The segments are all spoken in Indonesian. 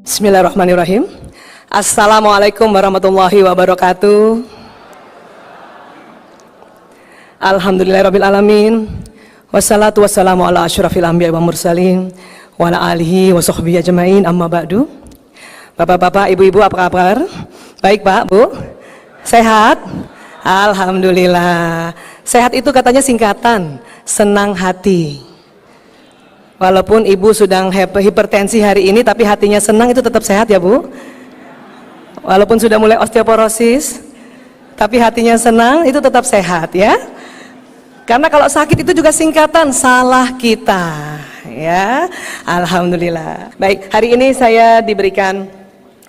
Bismillahirrahmanirrahim. Assalamualaikum warahmatullahi wabarakatuh. Alhamdulillahirrabbilalamin. Wassalatu wassalamu ala asyrafil anbiya wa mursalin wa ala alihi wa sahbihi ajmain, amma ba'du. Bapak-bapak, ibu-ibu, apa kabar? Baik Pak, Bu? Sehat? Alhamdulillah. Sehat itu katanya singkatan, senang hati. Walaupun ibu sedang hipertensi hari ini, tapi hatinya senang, itu tetap sehat ya Bu? Walaupun sudah mulai osteoporosis, tapi hatinya senang, itu tetap sehat ya? Karena kalau sakit itu juga singkatan, salah kita ya. Alhamdulillah. Baik, hari ini saya diberikan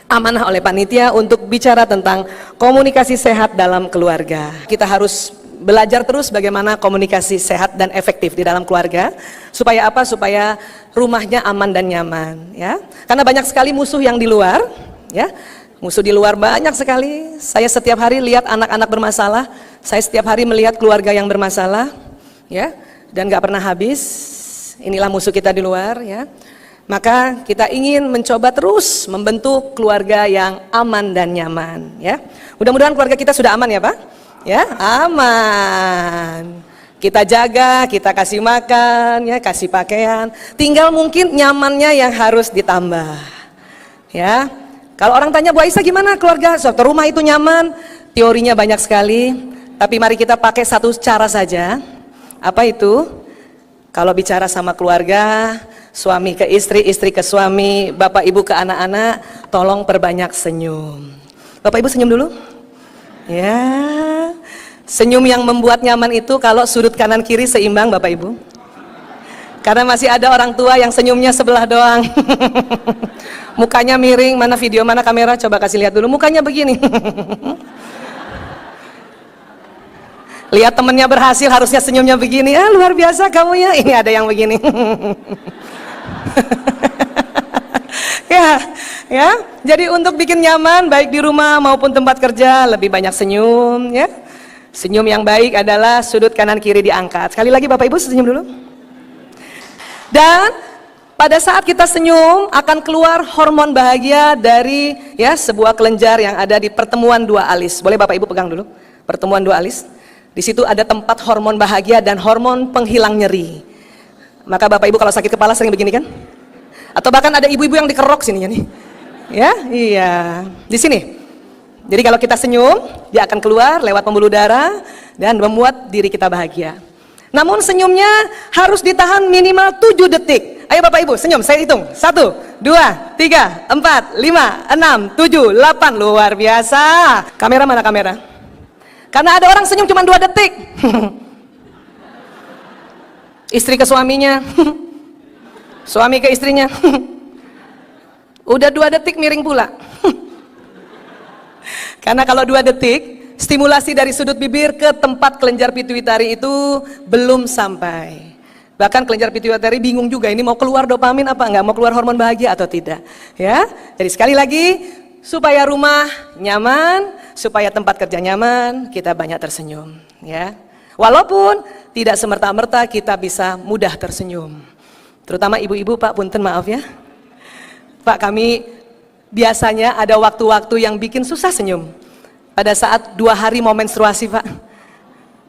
amanah oleh panitia untuk bicara tentang komunikasi sehat dalam keluarga. Kita harus belajar terus bagaimana komunikasi sehat dan efektif di dalam keluarga. Supaya apa? Supaya rumahnya aman dan nyaman ya. Karena banyak sekali musuh yang di luar ya. Musuh di luar banyak sekali. Saya setiap hari lihat anak-anak bermasalah. Saya setiap hari melihat keluarga yang bermasalah ya. Dan gak pernah habis. Inilah musuh kita di luar ya. Maka kita ingin mencoba terus membentuk keluarga yang aman dan nyaman ya. Mudah-mudahan keluarga kita sudah aman ya Pak. Ya, aman. Kita jaga, kita kasih makan, ya, kasih pakaian. Tinggal mungkin nyamannya yang harus ditambah. Ya. Kalau orang tanya, Bu Aisyah gimana keluarga? Suatu rumah itu nyaman? Teorinya banyak sekali, tapi mari kita pakai satu cara saja. Apa itu? Kalau bicara sama keluarga, suami ke istri, istri ke suami, bapak ibu ke anak-anak, tolong perbanyak senyum. Bapak ibu senyum dulu. Ya, senyum yang membuat nyaman itu kalau sudut kanan kiri seimbang Bapak Ibu. Karena masih ada orang tua yang senyumnya sebelah doang. Mukanya miring, mana video, mana kamera, coba kasih lihat dulu, mukanya begini. Lihat temennya berhasil, harusnya senyumnya begini, luar biasa kamu ya, ini ada yang begini. Ya, jadi untuk bikin nyaman baik di rumah maupun tempat kerja lebih banyak senyum ya. Senyum yang baik adalah sudut kanan kiri diangkat. Sekali lagi Bapak Ibu senyum dulu. Dan pada saat kita senyum akan keluar hormon bahagia dari ya sebuah kelenjar yang ada di pertemuan dua alis. Boleh Bapak Ibu pegang dulu pertemuan dua alis. Di situ ada tempat hormon bahagia dan hormon penghilang nyeri. Maka Bapak Ibu kalau sakit kepala sering begini kan? Atau bahkan ada ibu-ibu yang dikerok sininya nih. Ya, iya. Di sini. Jadi kalau kita senyum, dia akan keluar lewat pembuluh darah dan membuat diri kita bahagia. Namun senyumnya harus ditahan minimal 7 detik. Ayo Bapak Ibu, senyum, saya hitung. 1, 2, 3, 4, 5, 6, 7, 8. Luar biasa. Kamera mana kamera? Karena ada orang senyum cuma 2 detik. Istri ke suaminya. Suami ke istrinya. Udah 2 detik miring pula. Karena kalau 2 detik stimulasi dari sudut bibir ke tempat kelenjar pituitari itu belum sampai. Bahkan kelenjar pituitari bingung juga, ini mau keluar dopamin apa enggak, mau keluar hormon bahagia atau tidak ya. Jadi sekali lagi, supaya rumah nyaman, supaya tempat kerja nyaman, kita banyak tersenyum ya. Walaupun tidak semerta-merta kita bisa mudah tersenyum. Terutama ibu-ibu Pak, punten maaf ya Pak, kami biasanya ada waktu-waktu yang bikin susah senyum. Pada saat 2 hari mau menstruasi Pak.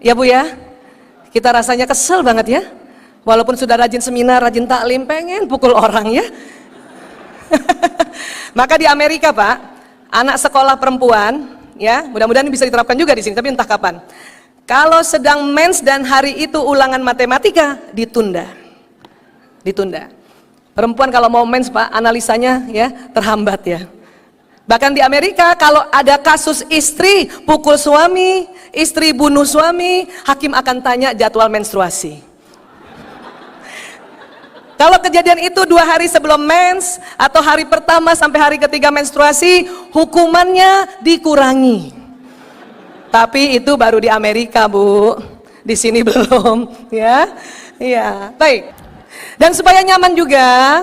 Ya Bu ya, kita rasanya kesel banget ya. Walaupun sudah rajin seminar, rajin taklim, pengen pukul orang ya. Maka di Amerika Pak, anak sekolah perempuan ya, mudah-mudahan bisa diterapkan juga di sini, tapi entah kapan. Kalau sedang mens dan hari itu ulangan matematika, ditunda. Perempuan kalau mau mens Pak, analisanya ya terhambat ya. Bahkan di Amerika kalau ada kasus istri pukul suami, istri bunuh suami, hakim akan tanya jadwal menstruasi. Kalau kejadian itu 2 hari sebelum mens atau hari pertama sampai hari ketiga menstruasi, hukumannya dikurangi. Tapi itu baru di Amerika Bu, di sini belum ya. Iya, baik. Dan supaya nyaman juga,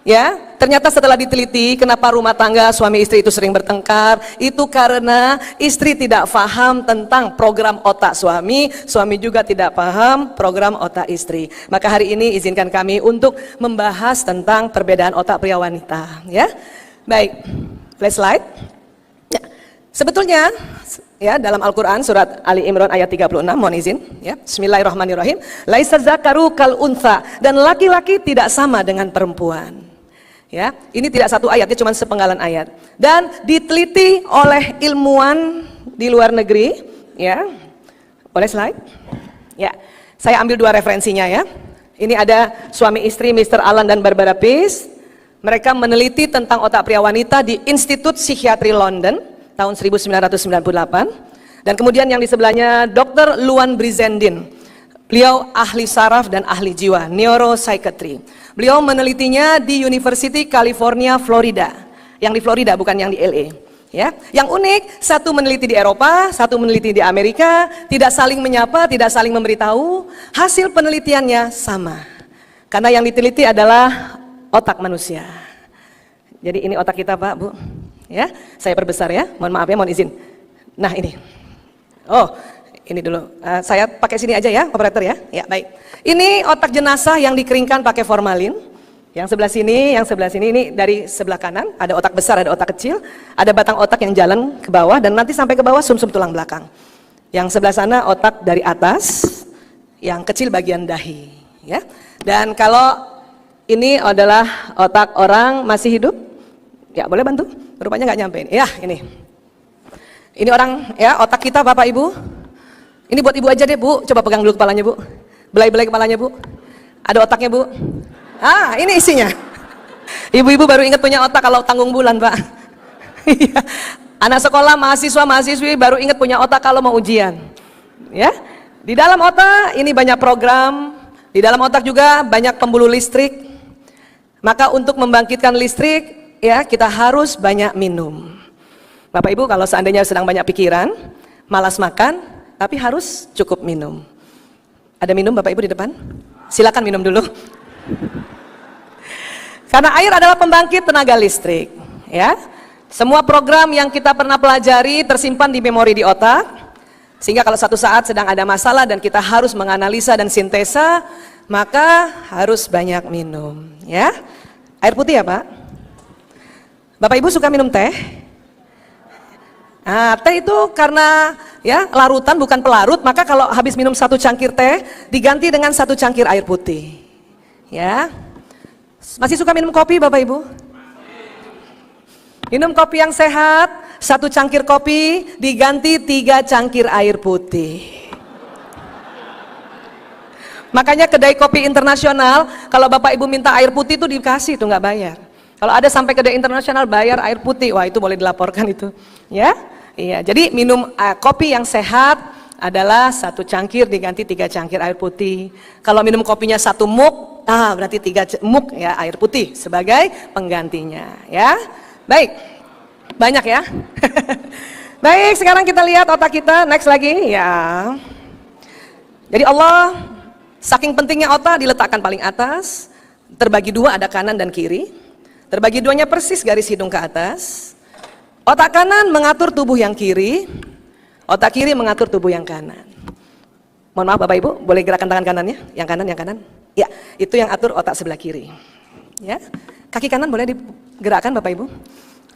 Ya, ternyata setelah diteliti kenapa rumah tangga suami istri itu sering bertengkar, itu karena istri tidak paham tentang program otak suami, suami juga tidak paham program otak istri. Maka hari ini izinkan kami untuk membahas tentang perbedaan otak pria wanita, ya. Baik, flash slide. Ya, sebetulnya ya dalam Al-Qur'an surat Ali Imran ayat 36, mohon izin ya. Bismillahirrahmanirrahim. Laisa dzakaru kal untha, dan laki-laki tidak sama dengan perempuan. Ya, ini tidak satu ayat, ini cuma sepenggalan ayat. Dan diteliti oleh ilmuwan di luar negeri, ya. Boleh slide? Ya, saya ambil dua referensinya ya. Ini ada suami istri Mr. Alan dan Barbara Pease. Mereka meneliti tentang otak pria wanita di Institut Psikiatri London tahun 1998. Dan kemudian yang di sebelahnya Dr. Luan Brizendin. Beliau ahli saraf dan ahli jiwa, neuropsychiatry. Beliau menelitinya di University California, Florida. Yang di Florida, bukan yang di LA. Ya, yang unik, satu meneliti di Eropa, satu meneliti di Amerika, tidak saling menyapa, tidak saling memberitahu. Hasil penelitiannya sama. Karena yang diteliti adalah otak manusia. Jadi ini otak kita, Pak, Bu. Ya, saya perbesar ya. Mohon maaf ya, mohon izin. Nah, ini. Oh, ini dulu. Saya pakai sini aja ya, operator ya. Ya, baik. Ini otak jenazah yang dikeringkan pakai formalin. Yang sebelah sini ini dari sebelah kanan, ada otak besar, ada otak kecil, ada batang otak yang jalan ke bawah dan nanti sampai ke bawah sumsum tulang belakang. Yang sebelah sana otak dari atas, yang kecil bagian dahi, ya. Dan kalau ini adalah otak orang masih hidup, ya boleh bantu? Rupanya nggak nyampe. Ya ini orang ya otak kita Bapak Ibu. Ini buat ibu aja deh Bu, coba pegang dulu kepalanya Bu. Belai-belai kepalanya Bu. Ada otaknya Bu. Ah, ini isinya. Ibu-ibu baru ingat punya otak kalau tanggung bulan, Pak. Anak sekolah, mahasiswa, mahasiswi baru ingat punya otak kalau mau ujian. Ya. Di dalam otak ini banyak program, di dalam otak juga banyak pembuluh listrik. Maka untuk membangkitkan listrik, ya kita harus banyak minum. Bapak Ibu kalau seandainya sedang banyak pikiran, malas makan, tapi harus cukup minum. Ada minum Bapak Ibu di depan? Silakan minum dulu. Karena air adalah pembangkit tenaga listrik, ya. Semua program yang kita pernah pelajari tersimpan di memori di otak, sehingga kalau satu saat sedang ada masalah dan kita harus menganalisa dan sintesa, maka harus banyak minum, ya. Air putih ya Pak? Bapak Ibu suka minum teh? Nah, teh itu karena ya larutan bukan pelarut, maka kalau habis minum satu cangkir teh diganti dengan satu cangkir air putih. Ya. Masih suka minum kopi Bapak Ibu? Minum kopi yang sehat, satu cangkir kopi diganti 3 cangkir air putih. Makanya kedai kopi internasional kalau Bapak Ibu minta air putih itu dikasih tuh nggak bayar. Kalau ada sampai kedai internasional bayar air putih, wah itu boleh dilaporkan itu, ya. Iya, jadi minum kopi yang sehat adalah satu cangkir diganti 3 cangkir air putih. Kalau minum kopinya 1 mug, berarti 3 mug ya air putih sebagai penggantinya, ya. Baik, banyak ya. Baik, sekarang kita lihat otak kita, next lagi, ya. Jadi Allah saking pentingnya otak diletakkan paling atas, terbagi 2 ada kanan dan kiri. Terbagi 2-nya persis garis hidung ke atas. Otak kanan mengatur tubuh yang kiri, otak kiri mengatur tubuh yang kanan. Mohon maaf Bapak Ibu, boleh gerakan tangan kanannya? Yang kanan. Ya, itu yang atur otak sebelah kiri. Ya, kaki kanan boleh digerakkan Bapak Ibu.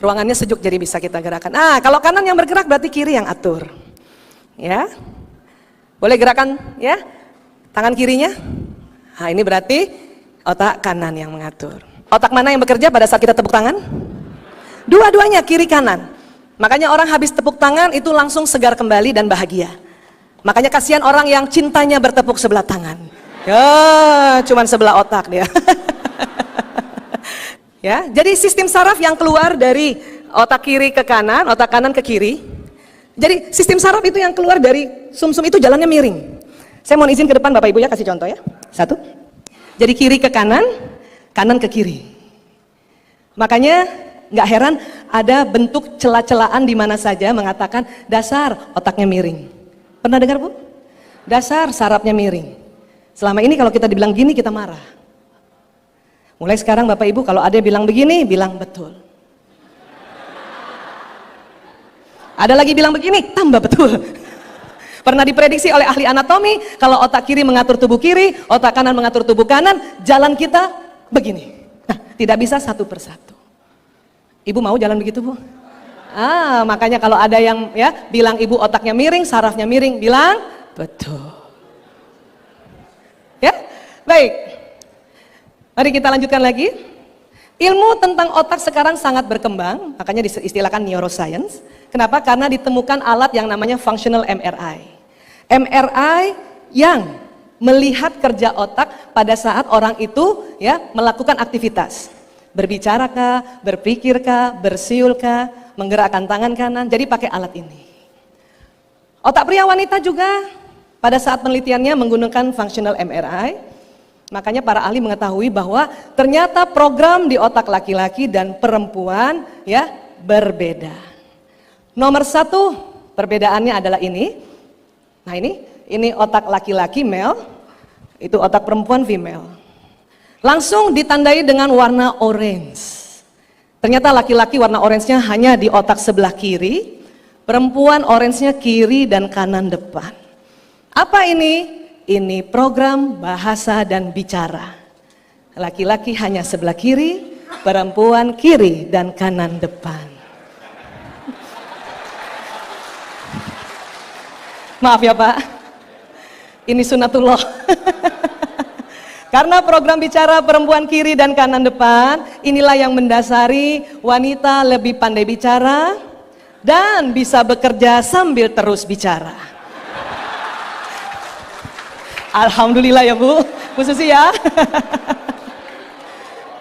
Ruangannya sejuk jadi bisa kita gerakan. Kalau kanan yang bergerak berarti kiri yang atur. Ya, boleh gerakan ya, tangan kirinya. Ini berarti otak kanan yang mengatur. Otak mana yang bekerja pada saat kita tepuk tangan? Dua-duanya, kiri kanan. Makanya orang habis tepuk tangan itu langsung segar kembali dan bahagia. Makanya kasihan orang yang cintanya bertepuk sebelah tangan. Ya, cuman sebelah otak dia. Ya, jadi sistem saraf yang keluar dari otak kiri ke kanan, otak kanan ke kiri. Jadi sistem saraf itu yang keluar dari sumsum itu jalannya miring. Saya mohon izin ke depan Bapak Ibu ya, kasih contoh ya. 1. Jadi kiri ke kanan, kanan ke kiri. Makanya nggak heran ada bentuk celah-celahan di mana saja mengatakan dasar otaknya miring. Pernah dengar Bu? Dasar sarafnya miring. Selama ini kalau kita dibilang gini kita marah. Mulai sekarang Bapak Ibu kalau ada yang bilang begini, bilang betul. Ada lagi bilang begini, tambah betul. Pernah diprediksi oleh ahli anatomi, kalau otak kiri mengatur tubuh kiri, otak kanan mengatur tubuh kanan, jalan kita begini. Nah, tidak bisa satu persatu. Ibu mau jalan begitu, Bu? Makanya kalau ada yang ya bilang ibu otaknya miring, sarafnya miring, bilang betul. Ya, baik. Mari kita lanjutkan lagi. Ilmu tentang otak sekarang sangat berkembang, makanya diistilahkan neuroscience. Kenapa? Karena ditemukan alat yang namanya functional MRI. MRI yang melihat kerja otak pada saat orang itu ya melakukan aktivitas. Berbicarakah, berpikirkah, bersiulkah, menggerakkan tangan kanan, jadi pakai alat ini. Otak pria wanita juga pada saat penelitiannya menggunakan functional MRI. Makanya para ahli mengetahui bahwa ternyata program di otak laki-laki dan perempuan ya berbeda. Nomor satu perbedaannya adalah ini. Nah ini otak laki-laki male, itu otak perempuan female. Langsung ditandai dengan warna orange. Ternyata laki-laki warna orange-nya hanya di otak sebelah kiri, perempuan orange-nya kiri dan kanan depan. Apa ini? Ini program bahasa dan bicara. Laki-laki hanya sebelah kiri, perempuan kiri dan kanan depan. Maaf ya Pak, ini sunatullah. Karena program bicara perempuan kiri dan kanan depan, inilah yang mendasari wanita lebih pandai bicara dan bisa bekerja sambil terus bicara. Alhamdulillah ya Bu Susi ya.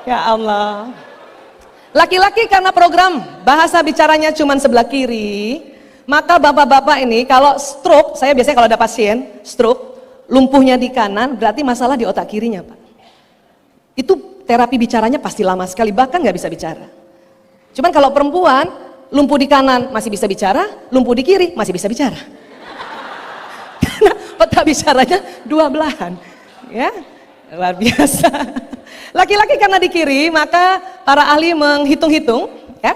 Ya Allah. Laki-laki karena program bahasa bicaranya cuma sebelah kiri, maka bapak-bapak ini kalau stroke, saya biasanya kalau ada pasien stroke, lumpuhnya di kanan, berarti masalah di otak kirinya Pak. Itu terapi bicaranya pasti lama sekali, bahkan nggak bisa bicara. Cuman kalau perempuan, lumpuh di kanan masih bisa bicara, lumpuh di kiri masih bisa bicara. Otak bicaranya dua belahan, ya luar biasa. Laki-laki karena di kiri, maka para ahli menghitung-hitung, ya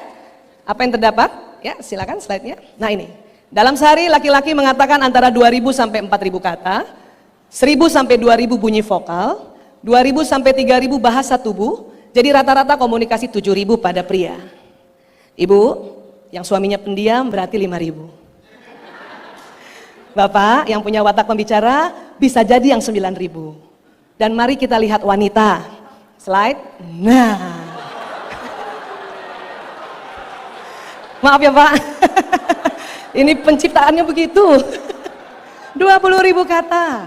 apa yang terdapat, ya silakan slide-nya. Nah ini, dalam sehari laki-laki mengatakan antara 2.000 sampai 4.000 kata, 1.000 sampai 2.000 bunyi vokal, 2.000 sampai 3.000 bahasa tubuh. Jadi rata-rata komunikasi 7.000 pada pria. Ibu, yang suaminya pendiam berarti 5.000. Bapak yang punya watak pembicara bisa jadi yang 9.000. Dan mari kita lihat wanita. Slide. Nah. Maaf ya Pak. Ini penciptaannya begitu. 20.000 kata.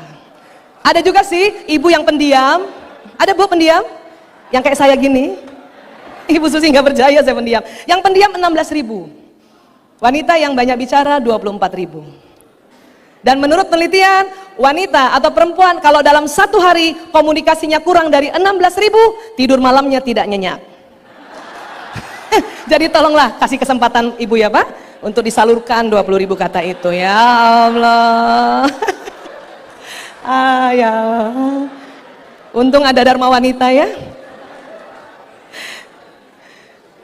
Ada juga sih ibu yang pendiam. Ada Bu pendiam? Yang kayak saya gini. Ibu Susi nggak percaya saya pendiam. Yang pendiam 16.000. Wanita yang banyak bicara 24.000. Dan menurut penelitian, wanita atau perempuan kalau dalam satu hari komunikasinya kurang dari 16.000, tidur malamnya tidak nyenyak. Jadi tolonglah kasih kesempatan ibu ya Pak, untuk disalurkan 20.000 kata itu. Ya Allah. Ya. Untung ada Dharma Wanita ya.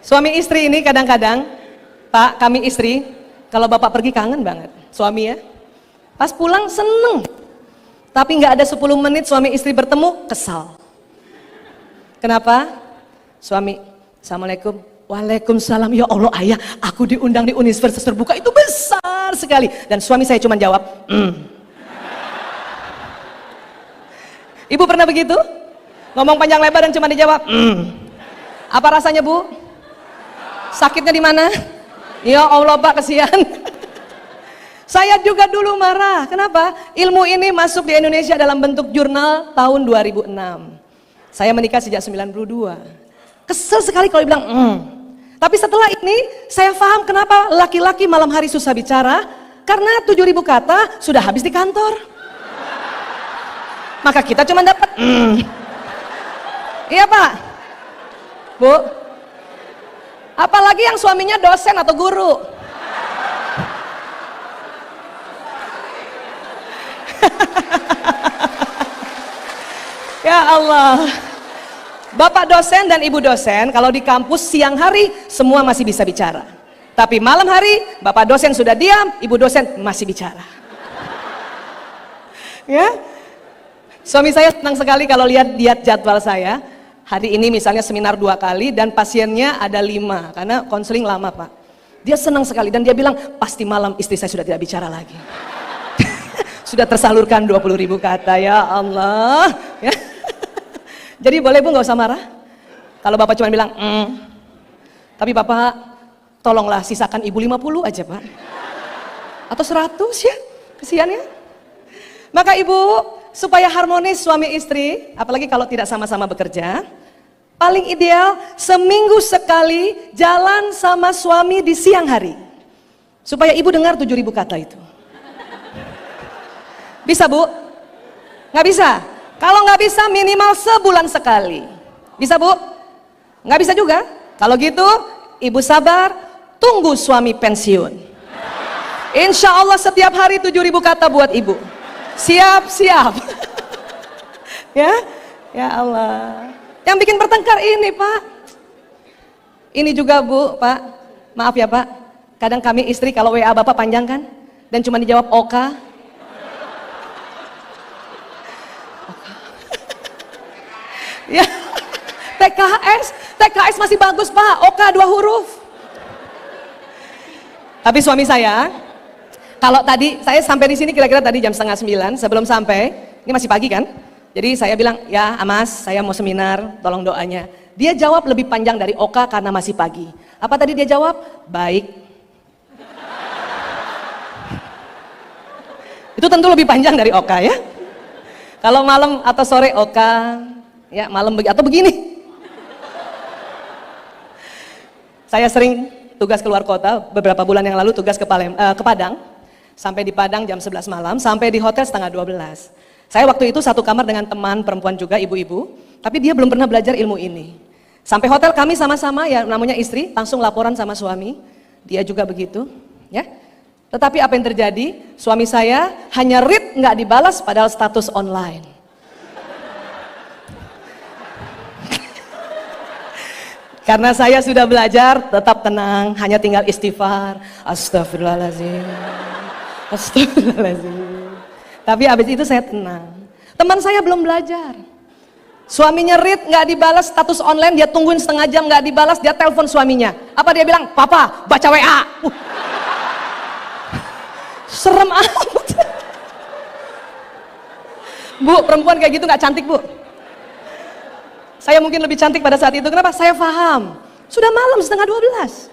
Suami istri ini kadang-kadang, Pak kami istri, kalau bapak pergi kangen banget, suami ya. Pas pulang seneng, tapi nggak ada 10 menit suami istri bertemu, kesal. Kenapa? Suami, Assalamualaikum, Waalaikumsalam, ya Allah ayah, aku diundang di universitas terbuka itu besar sekali. Dan suami saya cuma jawab, Ibu pernah begitu? Ngomong panjang lebar dan cuma dijawab, Apa rasanya Bu? Sakitnya di mana? Ya Allah Pak, kesian. Saya juga dulu marah. Kenapa? Ilmu ini masuk di Indonesia dalam bentuk jurnal tahun 2006. Saya menikah sejak 92. Kesel sekali kalau dibilang Tapi setelah ini saya paham kenapa laki-laki malam hari susah bicara, karena 7.000 kata sudah habis di kantor. Maka kita cuma dapat Iya Pak. Bu. Apalagi yang suaminya dosen atau guru. Ya Allah. Bapak dosen dan ibu dosen kalau di kampus siang hari semua masih bisa bicara. Tapi malam hari bapak dosen sudah diam, ibu dosen masih bicara. Ya. Suami saya senang sekali kalau lihat jadwal saya. Hari ini misalnya seminar 2 kali dan pasiennya ada 5 karena konseling lama Pak. Dia senang sekali dan dia bilang pasti malam istri saya sudah tidak bicara lagi. Sudah tersalurkan 20.000 kata, ya Allah. Ya. Jadi boleh Bu nggak usah marah. Kalau Bapak cuma bilang, tapi Bapak tolonglah sisakan Ibu 50 aja Pak. Atau 100 ya, kesian ya. Maka Ibu, supaya harmonis suami istri, apalagi kalau tidak sama-sama bekerja, paling ideal seminggu sekali jalan sama suami di siang hari. Supaya Ibu dengar 7.000 kata itu. Bisa Bu? Nggak bisa? Kalau nggak bisa minimal sebulan sekali. Bisa Bu? Nggak bisa juga? Kalau gitu Ibu sabar, tunggu suami pensiun. Insya Allah setiap hari 7.000 kata buat Ibu. Siap-siap. Ya, ya Allah. Yang bikin bertengkar ini Pak. Ini juga Bu, Pak. Maaf ya Pak. Kadang kami istri kalau WA Bapak panjang kan? Dan cuma dijawab Oka. Ya, TKS masih bagus Pak, Oka 2 huruf. Tapi suami saya, kalau tadi saya sampai di sini kira-kira tadi jam 8:30, sebelum sampai, ini masih pagi kan? Jadi saya bilang, ya Amas, saya mau seminar, tolong doanya. Dia jawab lebih panjang dari Oka karena masih pagi. Apa tadi dia jawab? Baik. Itu tentu lebih panjang dari Oka ya. Kalau malam atau sore Oka. Ya malam atau begini. Saya sering tugas keluar kota, beberapa bulan yang lalu tugas ke Padang. Sampai di Padang jam 11 malam, sampai di hotel setengah 12. Saya waktu itu satu kamar dengan teman perempuan juga, ibu-ibu. Tapi dia belum pernah belajar ilmu ini. Sampai hotel kami sama-sama, ya namanya istri, langsung laporan sama suami. Dia juga begitu, ya. Tetapi apa yang terjadi? Suami saya hanya read nggak dibalas padahal status online. Karena saya sudah belajar, tetap tenang, hanya tinggal istighfar. Astagfirullahaladzim. Astagfirullahaladzim. Tapi habis itu saya tenang. Teman saya belum belajar. Suaminya read, nggak dibalas status online, dia tungguin setengah jam nggak dibalas, dia telepon suaminya. Apa dia bilang? Papa, baca WA. Serem amat. Bu, perempuan kayak gitu nggak cantik Bu. Saya mungkin lebih cantik pada saat itu, kenapa? Saya paham, sudah malam setengah 12.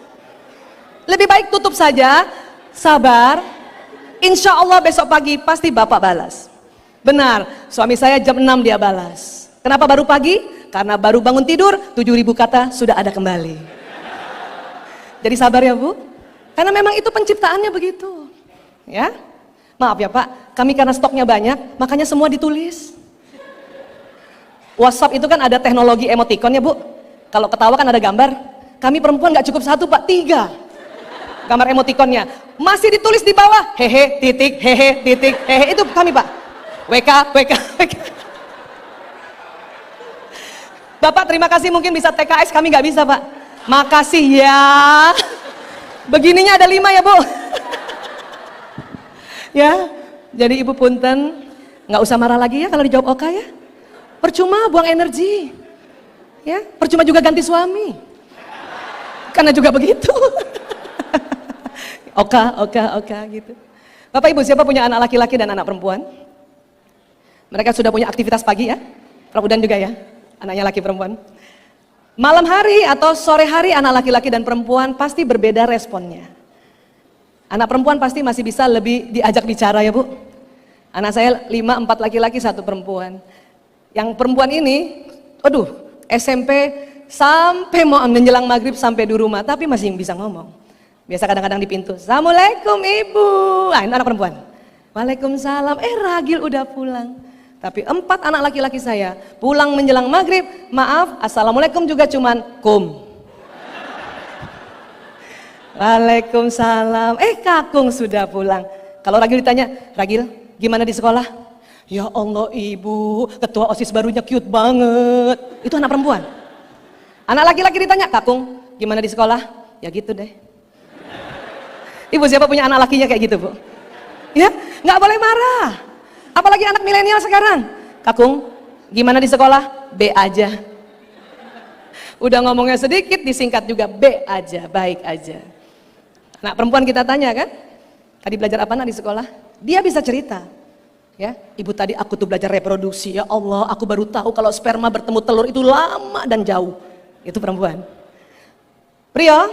Lebih baik tutup saja, sabar, insya Allah besok pagi pasti Bapak balas. Benar, suami saya jam 6 dia balas. Kenapa baru pagi? Karena baru bangun tidur, 7.000 kata sudah ada kembali. Jadi sabar ya Bu, karena memang itu penciptaannya begitu. Ya, maaf ya Pak, kami karena stoknya banyak, makanya semua ditulis. WhatsApp itu kan ada teknologi emoticon ya Bu. Kalau ketawa kan ada gambar. Kami perempuan nggak cukup 1 Pak, 3 gambar emoticonnya. Masih ditulis di bawah, hehe, titik, hehe, titik, hehe. Itu kami Pak. WK, WK, WK. Bapak terima kasih mungkin bisa TKS, kami nggak bisa Pak. Makasih ya. Begininya ada 5 ya Bu. Ya, jadi Ibu punten, nggak usah marah lagi ya kalau dijawab Oka ya. Percuma buang energi, ya. Percuma juga ganti suami, karena juga begitu. Oka gitu. Bapak Ibu siapa punya anak laki-laki dan anak perempuan? Mereka sudah punya aktivitas pagi ya, Prof Udan juga ya, anaknya laki perempuan. Malam hari atau sore hari anak laki-laki dan perempuan pasti berbeda responnya. Anak perempuan pasti masih bisa lebih diajak bicara ya Bu. Anak saya 5, 4 laki-laki, 1 perempuan. Yang perempuan ini, aduh, SMP sampai mau menjelang maghrib sampai di rumah, tapi masih bisa ngomong. Biasa kadang-kadang di pintu, Assalamualaikum Ibu. Ah, ini anak perempuan. Waalaikumsalam, Ragil udah pulang. Tapi 4 anak laki-laki saya, pulang menjelang maghrib, maaf, Assalamualaikum juga cuman kum. Waalaikumsalam, Kakung sudah pulang. Kalau Ragil ditanya, Ragil gimana di sekolah? Ya Allah Ibu, ketua OSIS barunya cute banget. Itu anak perempuan. Anak laki-laki ditanya, Kakung, gimana di sekolah? Ya gitu deh. Ibu siapa punya anak lakinya kayak gitu, Bu? Ya, nggak boleh marah. Apalagi anak milenial sekarang. Kakung, gimana di sekolah? B aja. Udah ngomongnya sedikit, disingkat juga B aja, baik aja. Anak perempuan kita tanya kan, tadi belajar apa nak di sekolah? Dia bisa cerita. Ya, ibu tadi aku tuh belajar reproduksi. Ya Allah, aku baru tahu kalau sperma bertemu telur itu lama dan jauh. Itu perempuan. Pria,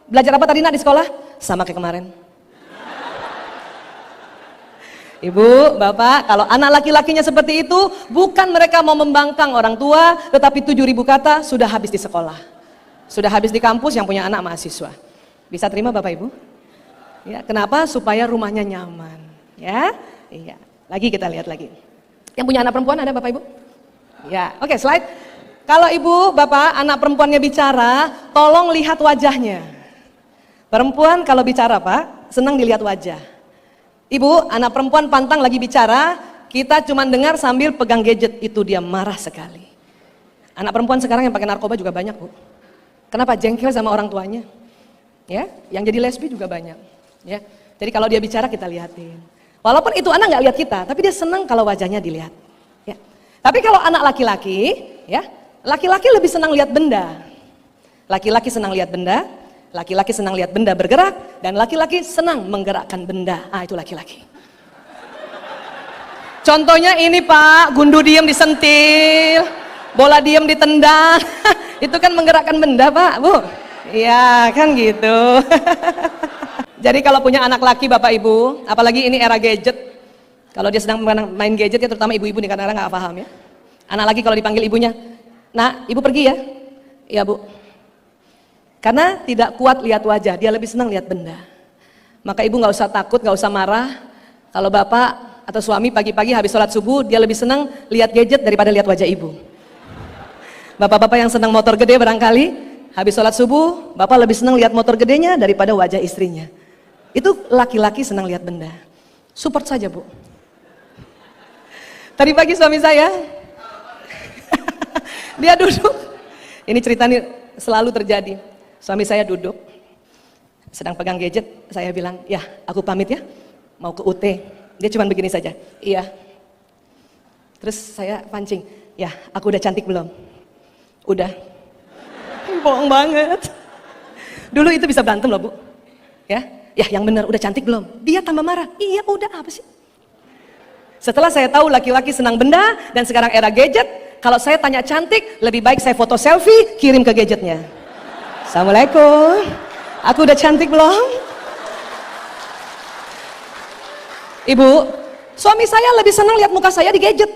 belajar apa tadi nak di sekolah? Sama kayak kemarin. Ibu, bapak, kalau anak laki-lakinya seperti itu, bukan mereka mau membangkang orang tua, tetapi 7.000 kata sudah habis di sekolah. Sudah habis di kampus yang punya anak mahasiswa. Bisa terima Bapak Ibu? Ya, kenapa? Supaya rumahnya nyaman. Ya, iya. Lagi kita lihat lagi. Yang punya anak perempuan ada Bapak Ibu? Ya, oke, slide. Kalau ibu, bapak, anak perempuannya bicara, tolong lihat wajahnya. Perempuan kalau bicara Pak, senang dilihat wajah. Ibu, anak perempuan pantang lagi bicara, kita cuma dengar sambil pegang gadget, itu dia marah sekali. Anak perempuan sekarang yang pakai narkoba juga banyak, Bu. Kenapa? Jengkel sama orang tuanya. Ya, yang jadi lesbi juga banyak. Ya, jadi kalau dia bicara kita lihatin. Walaupun itu anak nggak lihat kita, tapi dia senang kalau wajahnya dilihat. Ya. Tapi kalau anak laki-laki, ya, laki-laki lebih senang lihat benda. Laki-laki senang lihat benda, laki-laki senang lihat benda bergerak, dan laki-laki senang menggerakkan benda. Ah, itu laki-laki. Contohnya ini Pak, gundu diem disentil, bola diem ditendang, itu kan menggerakkan benda Pak, Bu. Iya kan gitu. Jadi kalau punya anak laki Bapak Ibu, apalagi ini era gadget, kalau dia sedang main gadget ya, terutama ibu-ibu nih kadang-kadang nggak paham ya. Anak laki kalau dipanggil ibunya, nak ibu pergi ya? Iya Bu. Karena tidak kuat lihat wajah, dia lebih senang lihat benda. Maka ibu nggak usah takut, nggak usah marah. Kalau bapak atau suami pagi-pagi habis sholat subuh, dia lebih senang lihat gadget daripada lihat wajah ibu. Bapak-bapak yang senang motor gede barangkali, habis sholat subuh, bapak lebih senang lihat motor gedenya daripada wajah istrinya. Itu laki-laki senang lihat benda. Support saja Bu. Tadi pagi suami saya, dia duduk. Ini cerita nih selalu terjadi. Suami saya duduk, sedang pegang gadget. Saya bilang, ya aku pamit ya, mau ke UT. Dia cuma begini saja, iya. Terus saya pancing, ya aku udah cantik belum? Udah. Bohong banget. Dulu itu bisa berantem loh Bu. Ya yang benar udah cantik belum? Dia tambah marah. Iya udah, apa sih? Setelah saya tahu laki-laki senang benda dan sekarang era gadget, kalau saya tanya cantik, lebih baik saya foto selfie, kirim ke gadgetnya. Assalamualaikum. Aku udah cantik belum? Ibu, suami saya lebih senang lihat muka saya di gadget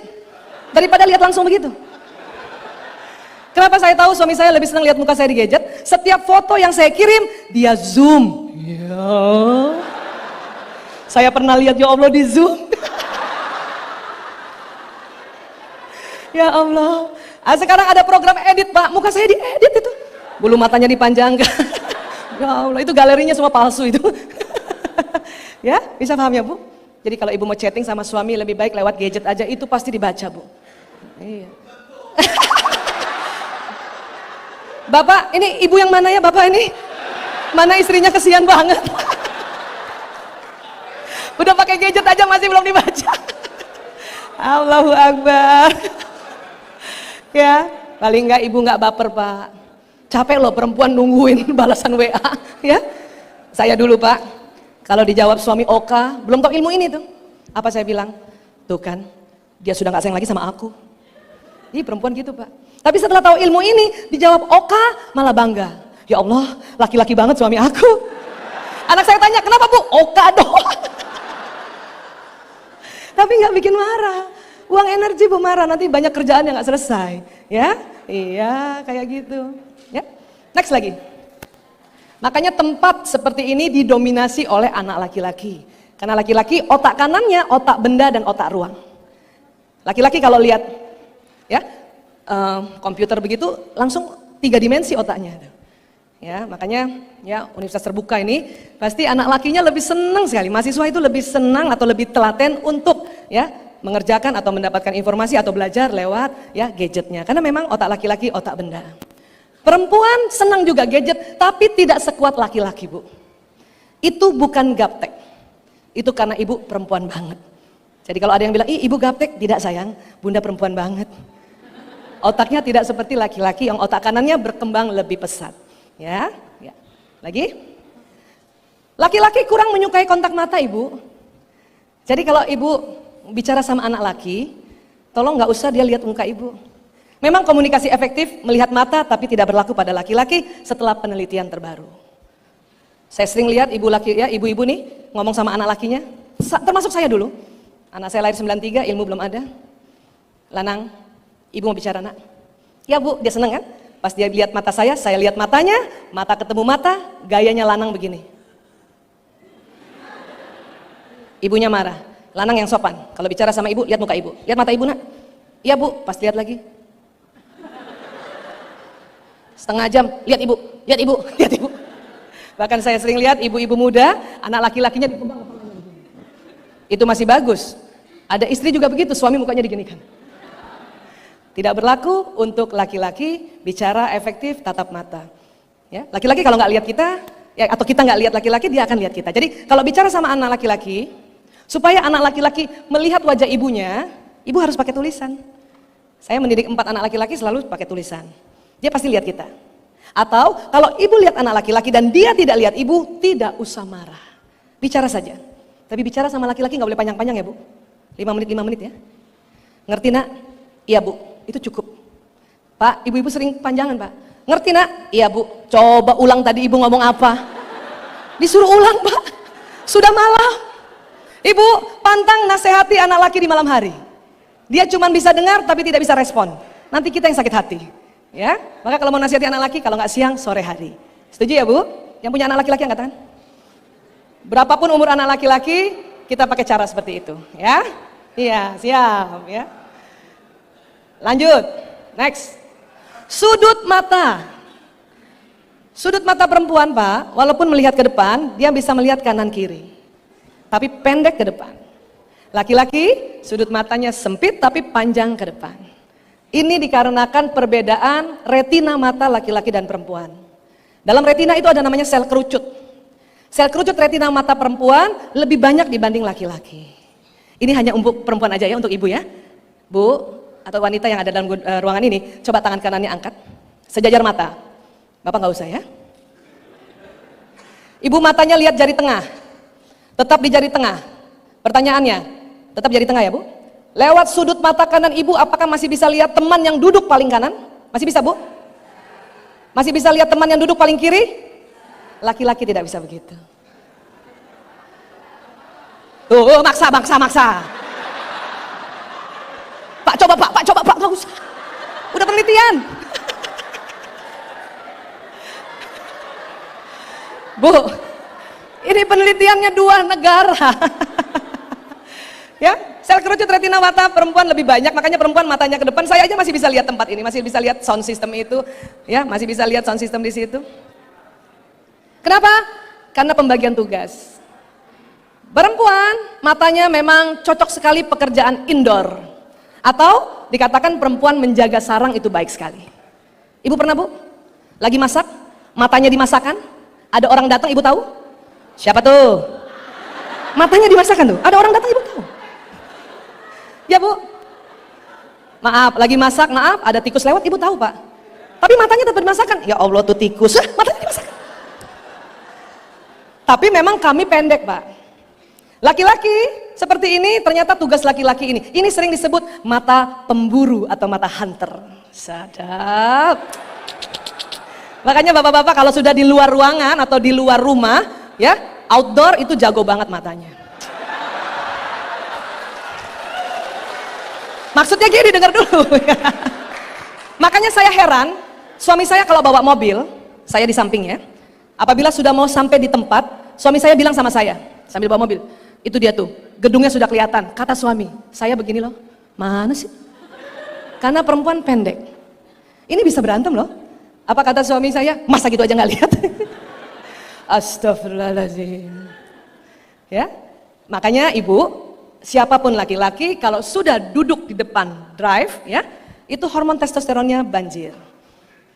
daripada lihat langsung begitu. Kenapa saya tahu suami saya lebih senang lihat muka saya di gadget? Setiap foto yang saya kirim, dia zoom. Ya. Saya pernah lihat ya Allah di zoom. Ya Allah. Sekarang ada program edit Pak, muka saya diedit itu. Bulu matanya dipanjangkan. Ya Allah, itu galerinya semua palsu itu. Ya, bisa paham ya Bu? Jadi kalau ibu mau chatting sama suami lebih baik lewat gadget aja, itu pasti dibaca Bu. Iya. Bapak, ini ibu yang mana ya Bapak ini? Mana istrinya kesian banget. Udah pakai gadget aja masih belum dibaca. Allahu Akbar. Ya, paling enggak ibu enggak baper Pak. Capek loh perempuan nungguin balasan WA. Ya, saya dulu Pak, kalau dijawab suami Oka, belum tahu ilmu ini tuh. Apa saya bilang? Tuh kan, dia sudah nggak sayang lagi sama aku. Ih perempuan gitu Pak. Tapi setelah tahu ilmu ini, dijawab Oka malah bangga. Ya Allah, laki-laki banget suami aku. Anak saya tanya, kenapa Bu? Oka doang. Tapi nggak bikin marah. Uang energi Bu marah, nanti banyak kerjaan yang nggak selesai. Ya, iya kayak gitu. Ya, next lagi. Makanya tempat seperti ini didominasi oleh anak laki-laki. Karena laki-laki otak kanannya otak benda dan otak ruang. Laki-laki kalau lihat, ya. Komputer begitu langsung 3 dimensi otaknya. Ya, makanya ya universitas terbuka ini pasti anak lakinya lebih senang sekali. Mahasiswa itu lebih senang atau lebih telaten untuk ya mengerjakan atau mendapatkan informasi atau belajar lewat ya gadgetnya. Karena memang otak laki-laki otak benda. Perempuan senang juga gadget, tapi tidak sekuat laki-laki, Bu. Itu bukan gaptek. Itu karena ibu perempuan banget. Jadi kalau ada yang bilang, ih ibu gaptek, tidak sayang, bunda perempuan banget. Otaknya tidak seperti laki-laki yang otak kanannya berkembang lebih pesat. Ya. Lagi? Laki-laki kurang menyukai kontak mata, ibu. Jadi kalau ibu bicara sama anak laki, tolong nggak usah dia lihat muka ibu. Memang komunikasi efektif melihat mata, tapi tidak berlaku pada laki-laki setelah penelitian terbaru. Saya sering lihat ibu-ibu nih ngomong sama anak lakinya, termasuk saya dulu. Anak saya lahir 93, ilmu belum ada. Lanang, ibu mau bicara nak? Ya bu, dia seneng kan? Pas dia lihat mata saya lihat matanya, mata ketemu mata, gayanya Lanang begini. Ibunya marah, Lanang yang sopan. Kalau bicara sama ibu, lihat muka ibu. Lihat mata ibu nak? Iya bu, pas lihat lagi. Setengah jam, lihat ibu. Lihat ibu. Bahkan saya sering lihat ibu-ibu muda, anak laki-lakinya dikembang kepalanya begini. Itu masih bagus. Ada istri juga begitu, suami mukanya diginikan. Tidak berlaku untuk laki-laki bicara efektif tatap mata. Ya, laki-laki kalau nggak lihat kita, ya, atau kita nggak lihat laki-laki, dia akan lihat kita. Jadi kalau bicara sama anak laki-laki, supaya anak laki-laki melihat wajah ibunya, ibu harus pakai tulisan. Saya mendidik 4 anak laki-laki selalu pakai tulisan. Dia pasti lihat kita. Atau kalau ibu lihat anak laki-laki dan dia tidak lihat ibu, tidak usah marah. Bicara saja. Tapi bicara sama laki-laki nggak boleh panjang-panjang ya bu. 5 menit ya. Ngerti nak? Iya bu. Itu cukup. Pak, ibu-ibu sering panjangan pak. Ngerti nak? Iya bu. Coba ulang tadi ibu ngomong apa. Disuruh ulang pak. Sudah malam. Ibu pantang nasihati anak laki di malam hari. Dia cuma bisa dengar tapi tidak bisa respon. Nanti kita yang sakit hati. Ya, maka kalau mau nasihati anak laki, kalau nggak siang, sore hari. Setuju ya bu? Yang punya anak laki-laki angkat tangan. Berapapun umur anak laki-laki, kita pakai cara seperti itu. Ya, iya siap ya. Lanjut, next. Sudut mata. Sudut mata perempuan pak, walaupun melihat ke depan, dia bisa melihat kanan kiri. Tapi pendek ke depan. Laki-laki, sudut matanya sempit tapi panjang ke depan. Ini dikarenakan perbedaan retina mata laki-laki dan perempuan. Dalam retina itu ada namanya sel kerucut. Sel kerucut retina mata perempuan lebih banyak dibanding laki-laki. Ini hanya untuk perempuan aja ya, untuk ibu ya. Bu, atau wanita yang ada dalam ruangan ini, coba tangan kanannya angkat. Sejajar mata. Bapak nggak usah ya. Ibu matanya lihat jari tengah. Tetap di jari tengah. Pertanyaannya, tetap jari tengah ya bu? Lewat sudut mata kanan ibu, apakah masih bisa lihat teman yang duduk paling kanan? Masih bisa bu? Masih bisa lihat teman yang duduk paling kiri? Laki-laki tidak bisa begitu. Tuh, maksa. Pak, coba pak, nggak usah. Udah penelitian. Bu, ini penelitiannya 2 negara. Ya, sel kerucut retina mata perempuan lebih banyak, makanya perempuan matanya ke depan. Saya aja masih bisa lihat tempat ini, masih bisa lihat sound system itu, ya, masih bisa lihat sound system di situ. Kenapa? Karena pembagian tugas. Perempuan matanya memang cocok sekali pekerjaan indoor, atau dikatakan perempuan menjaga sarang itu baik sekali. Ibu pernah bu? Lagi masak, matanya dimasakan, ada orang datang, ibu tahu? Siapa tuh? Matanya dimasakan tuh, ada orang datang, ibu tahu? Ya bu, maaf, lagi masak, maaf, ada tikus lewat, ibu tahu pak. Tapi matanya tetap dimasakan, ya Allah tuh tikus, matanya dimasakan. Tapi memang kami pendek pak. Laki-laki seperti ini, ternyata tugas laki-laki ini sering disebut mata pemburu atau mata hunter. Sadap. Makanya bapak-bapak kalau sudah di luar ruangan atau di luar rumah, ya, outdoor itu jago banget matanya. Maksudnya gini, dengar dulu. Makanya saya heran, suami saya kalau bawa mobil, saya di samping ya. Apabila sudah mau sampai di tempat, suami saya bilang sama saya, sambil bawa mobil, itu dia tuh, gedungnya sudah kelihatan. Kata suami, saya begini loh, mana sih? Karena perempuan pendek. Ini bisa berantem loh. Apa kata suami saya, masa gitu aja nggak lihat? Astagfirullahaladzim. Ya, makanya ibu, siapapun laki-laki kalau sudah duduk di depan drive ya, itu hormon testosteronnya banjir.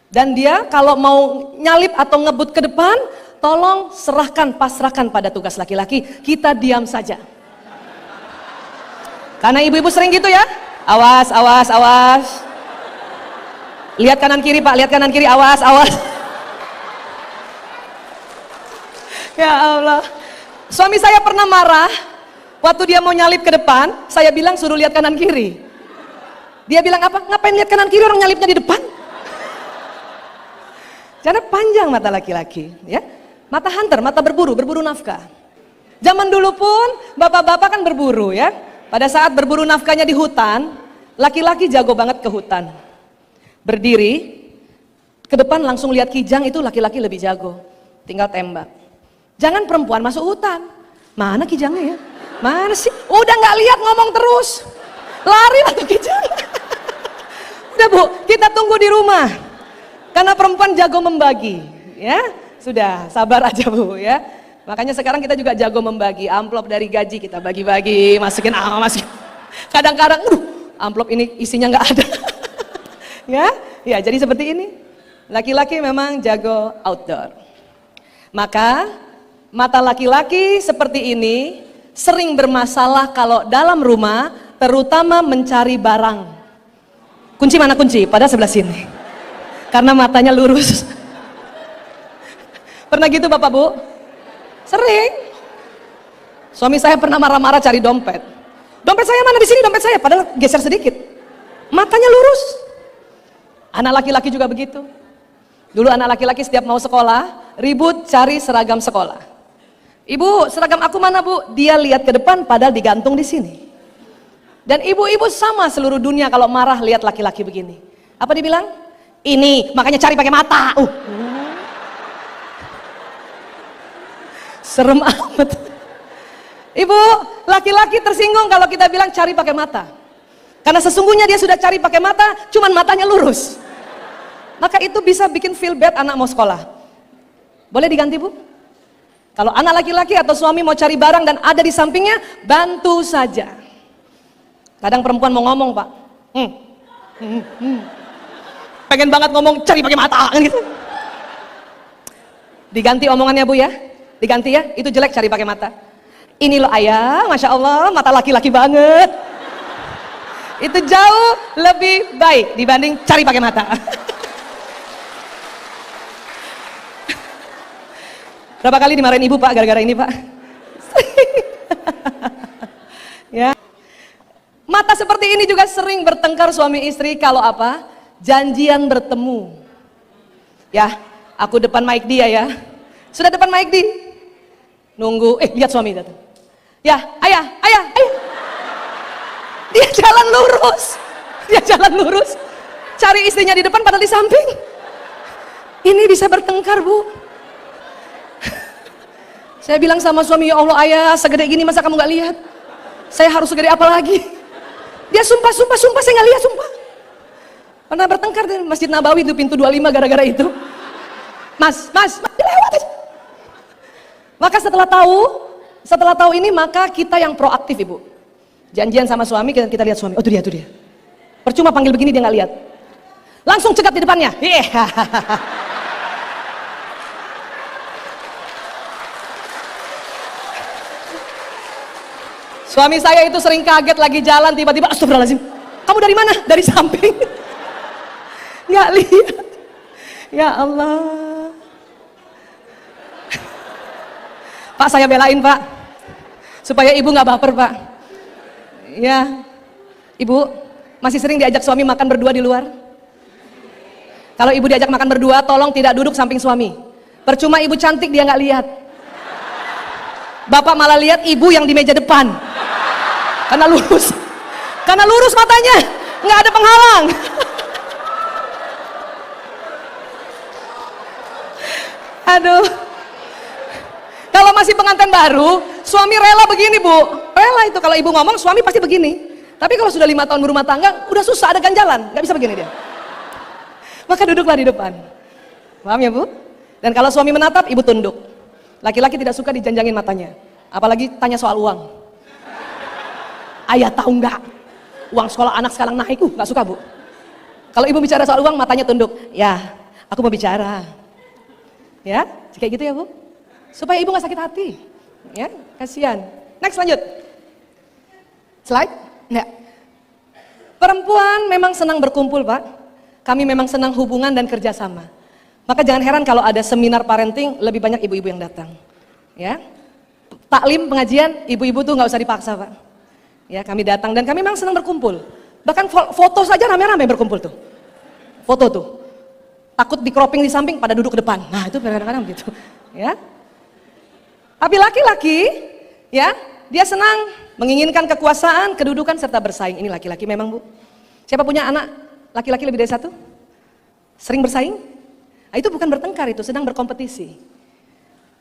Dan dia kalau mau nyalip atau ngebut ke depan, tolong pasrahkan pada tugas laki-laki, kita diam saja. Karena ibu-ibu sering gitu ya, awas, awas, awas. Lihat kanan kiri Pak, lihat kanan kiri, awas, awas. Ya Allah. Suami saya pernah marah, waktu dia mau nyalip ke depan, saya bilang suruh lihat kanan kiri. Dia bilang apa? Ngapain lihat kanan kiri, orang nyalipnya di depan? Karena panjang mata laki-laki, ya. Mata hunter, mata berburu nafkah. Zaman dulu pun bapak-bapak kan berburu ya. Pada saat berburu nafkahnya di hutan, laki-laki jago banget ke hutan. Berdiri, ke depan langsung lihat kijang, itu laki-laki lebih jago. Tinggal tembak. Jangan perempuan masuk hutan. Mana kijangnya ya? Mana sih? Udah nggak lihat, ngomong terus. Lari lah tuh kijang. Udah Bu, kita tunggu di rumah. Karena perempuan jago membagi, ya. Sudah, sabar aja Bu ya. Makanya sekarang kita juga jago membagi. Amplop dari gaji kita bagi-bagi, masukin. Kadang-kadang, amplop ini isinya nggak ada. Ya, jadi seperti ini. Laki-laki memang jago outdoor. Maka mata laki-laki seperti ini sering bermasalah kalau dalam rumah, terutama mencari barang. Kunci mana kunci? Pada sebelah sini. Karena matanya lurus. Pernah gitu Bapak Bu? Sering. Suami saya pernah marah-marah cari dompet. Dompet saya mana? Di sini dompet saya. Padahal geser sedikit. Matanya lurus. Anak laki-laki juga begitu. Dulu anak laki-laki setiap mau sekolah, ribut cari seragam sekolah. Ibu, seragam aku mana Bu? Dia lihat ke depan padahal digantung di sini. Dan ibu-ibu sama seluruh dunia kalau marah lihat laki-laki begini. Apa dibilang? Ini, makanya cari pakai mata. Serem amat. Ibu, laki-laki tersinggung kalau kita bilang cari pakai mata. Karena sesungguhnya dia sudah cari pakai mata, cuman matanya lurus. Maka itu bisa bikin feel bad anak mau sekolah. Boleh diganti Bu? Kalau anak laki-laki atau suami mau cari barang dan ada di sampingnya, bantu saja. Kadang perempuan mau ngomong Pak, pengen banget ngomong cari pakai mata gitu. Diganti omongannya Bu ya, diganti ya, itu jelek cari pakai mata. Ini loh ayah, Masya Allah, mata laki-laki banget. Itu jauh lebih baik dibanding cari pakai mata. Berapa kali dimarahin ibu Pak gara-gara ini Pak? Ya. Mata seperti ini juga sering bertengkar suami istri kalau apa? Janjian bertemu. Ya, aku depan Mike dia ya. Sudah depan Mike di. Nunggu, lihat suami datang. Ya, ayah. Dia jalan lurus. Cari istrinya di depan padahal di samping. Ini bisa bertengkar Bu. Saya bilang sama suami, ya Allah ayah, segede gini masa kamu gak lihat? Saya harus segede apa lagi? Dia sumpah, saya gak lihat, sumpah. Pernah bertengkar di Masjid Nabawi itu pintu 25 gara-gara itu. Mas, lewat aja. Maka setelah tahu ini, maka kita yang proaktif Ibu. Janjian sama suami, kita lihat suami, oh itu dia. Percuma panggil begini dia gak lihat. Langsung cegat di depannya. Suami saya itu sering kaget lagi jalan tiba-tiba, astagfirullahaladzim, kamu dari mana? Dari samping. Nggak lihat. Ya Allah. Pak saya belain Pak, supaya ibu nggak baper Pak. Ya, ibu masih sering diajak suami makan berdua di luar. Kalau ibu diajak makan berdua, tolong tidak duduk samping suami. Percuma ibu cantik dia nggak lihat. Bapak malah lihat ibu yang di meja depan. Karena lurus matanya, nggak ada penghalang. Aduh, kalau masih pengantin baru, suami rela begini Bu, rela itu kalau ibu ngomong suami pasti begini. Tapi kalau sudah 5 tahun berumah tangga, udah susah ada ganjalan, nggak bisa begini dia. Maka duduklah di depan, paham ya Bu? Dan kalau suami menatap, ibu tunduk. Laki-laki tidak suka dijanjangin matanya, apalagi tanya soal uang. Ayah tahu nggak? Uang sekolah anak sekarang naik, nggak suka bu. Kalau ibu bicara soal uang, matanya tunduk. Ya, aku mau bicara. Ya, kayak gitu ya bu. Supaya ibu nggak sakit hati. Ya, kasihan. Next, lanjut. Slide. Ya. Perempuan memang senang berkumpul pak. Kami memang senang hubungan dan kerjasama. Maka jangan heran kalau ada seminar parenting, lebih banyak ibu-ibu yang datang. Ya, taklim, pengajian, ibu-ibu tuh nggak usah dipaksa pak. Ya, kami datang dan kami memang senang berkumpul. Bahkan foto saja rame-rame berkumpul tuh. Foto tuh. Takut di cropping di samping, pada duduk ke depan. Nah itu kadang-kadang gitu. Ya. Tapi laki-laki, ya, dia senang menginginkan kekuasaan, kedudukan serta bersaing. Ini laki-laki memang bu. Siapa punya anak laki-laki lebih dari satu? Sering bersaing? Nah, itu bukan bertengkar, itu sedang berkompetisi.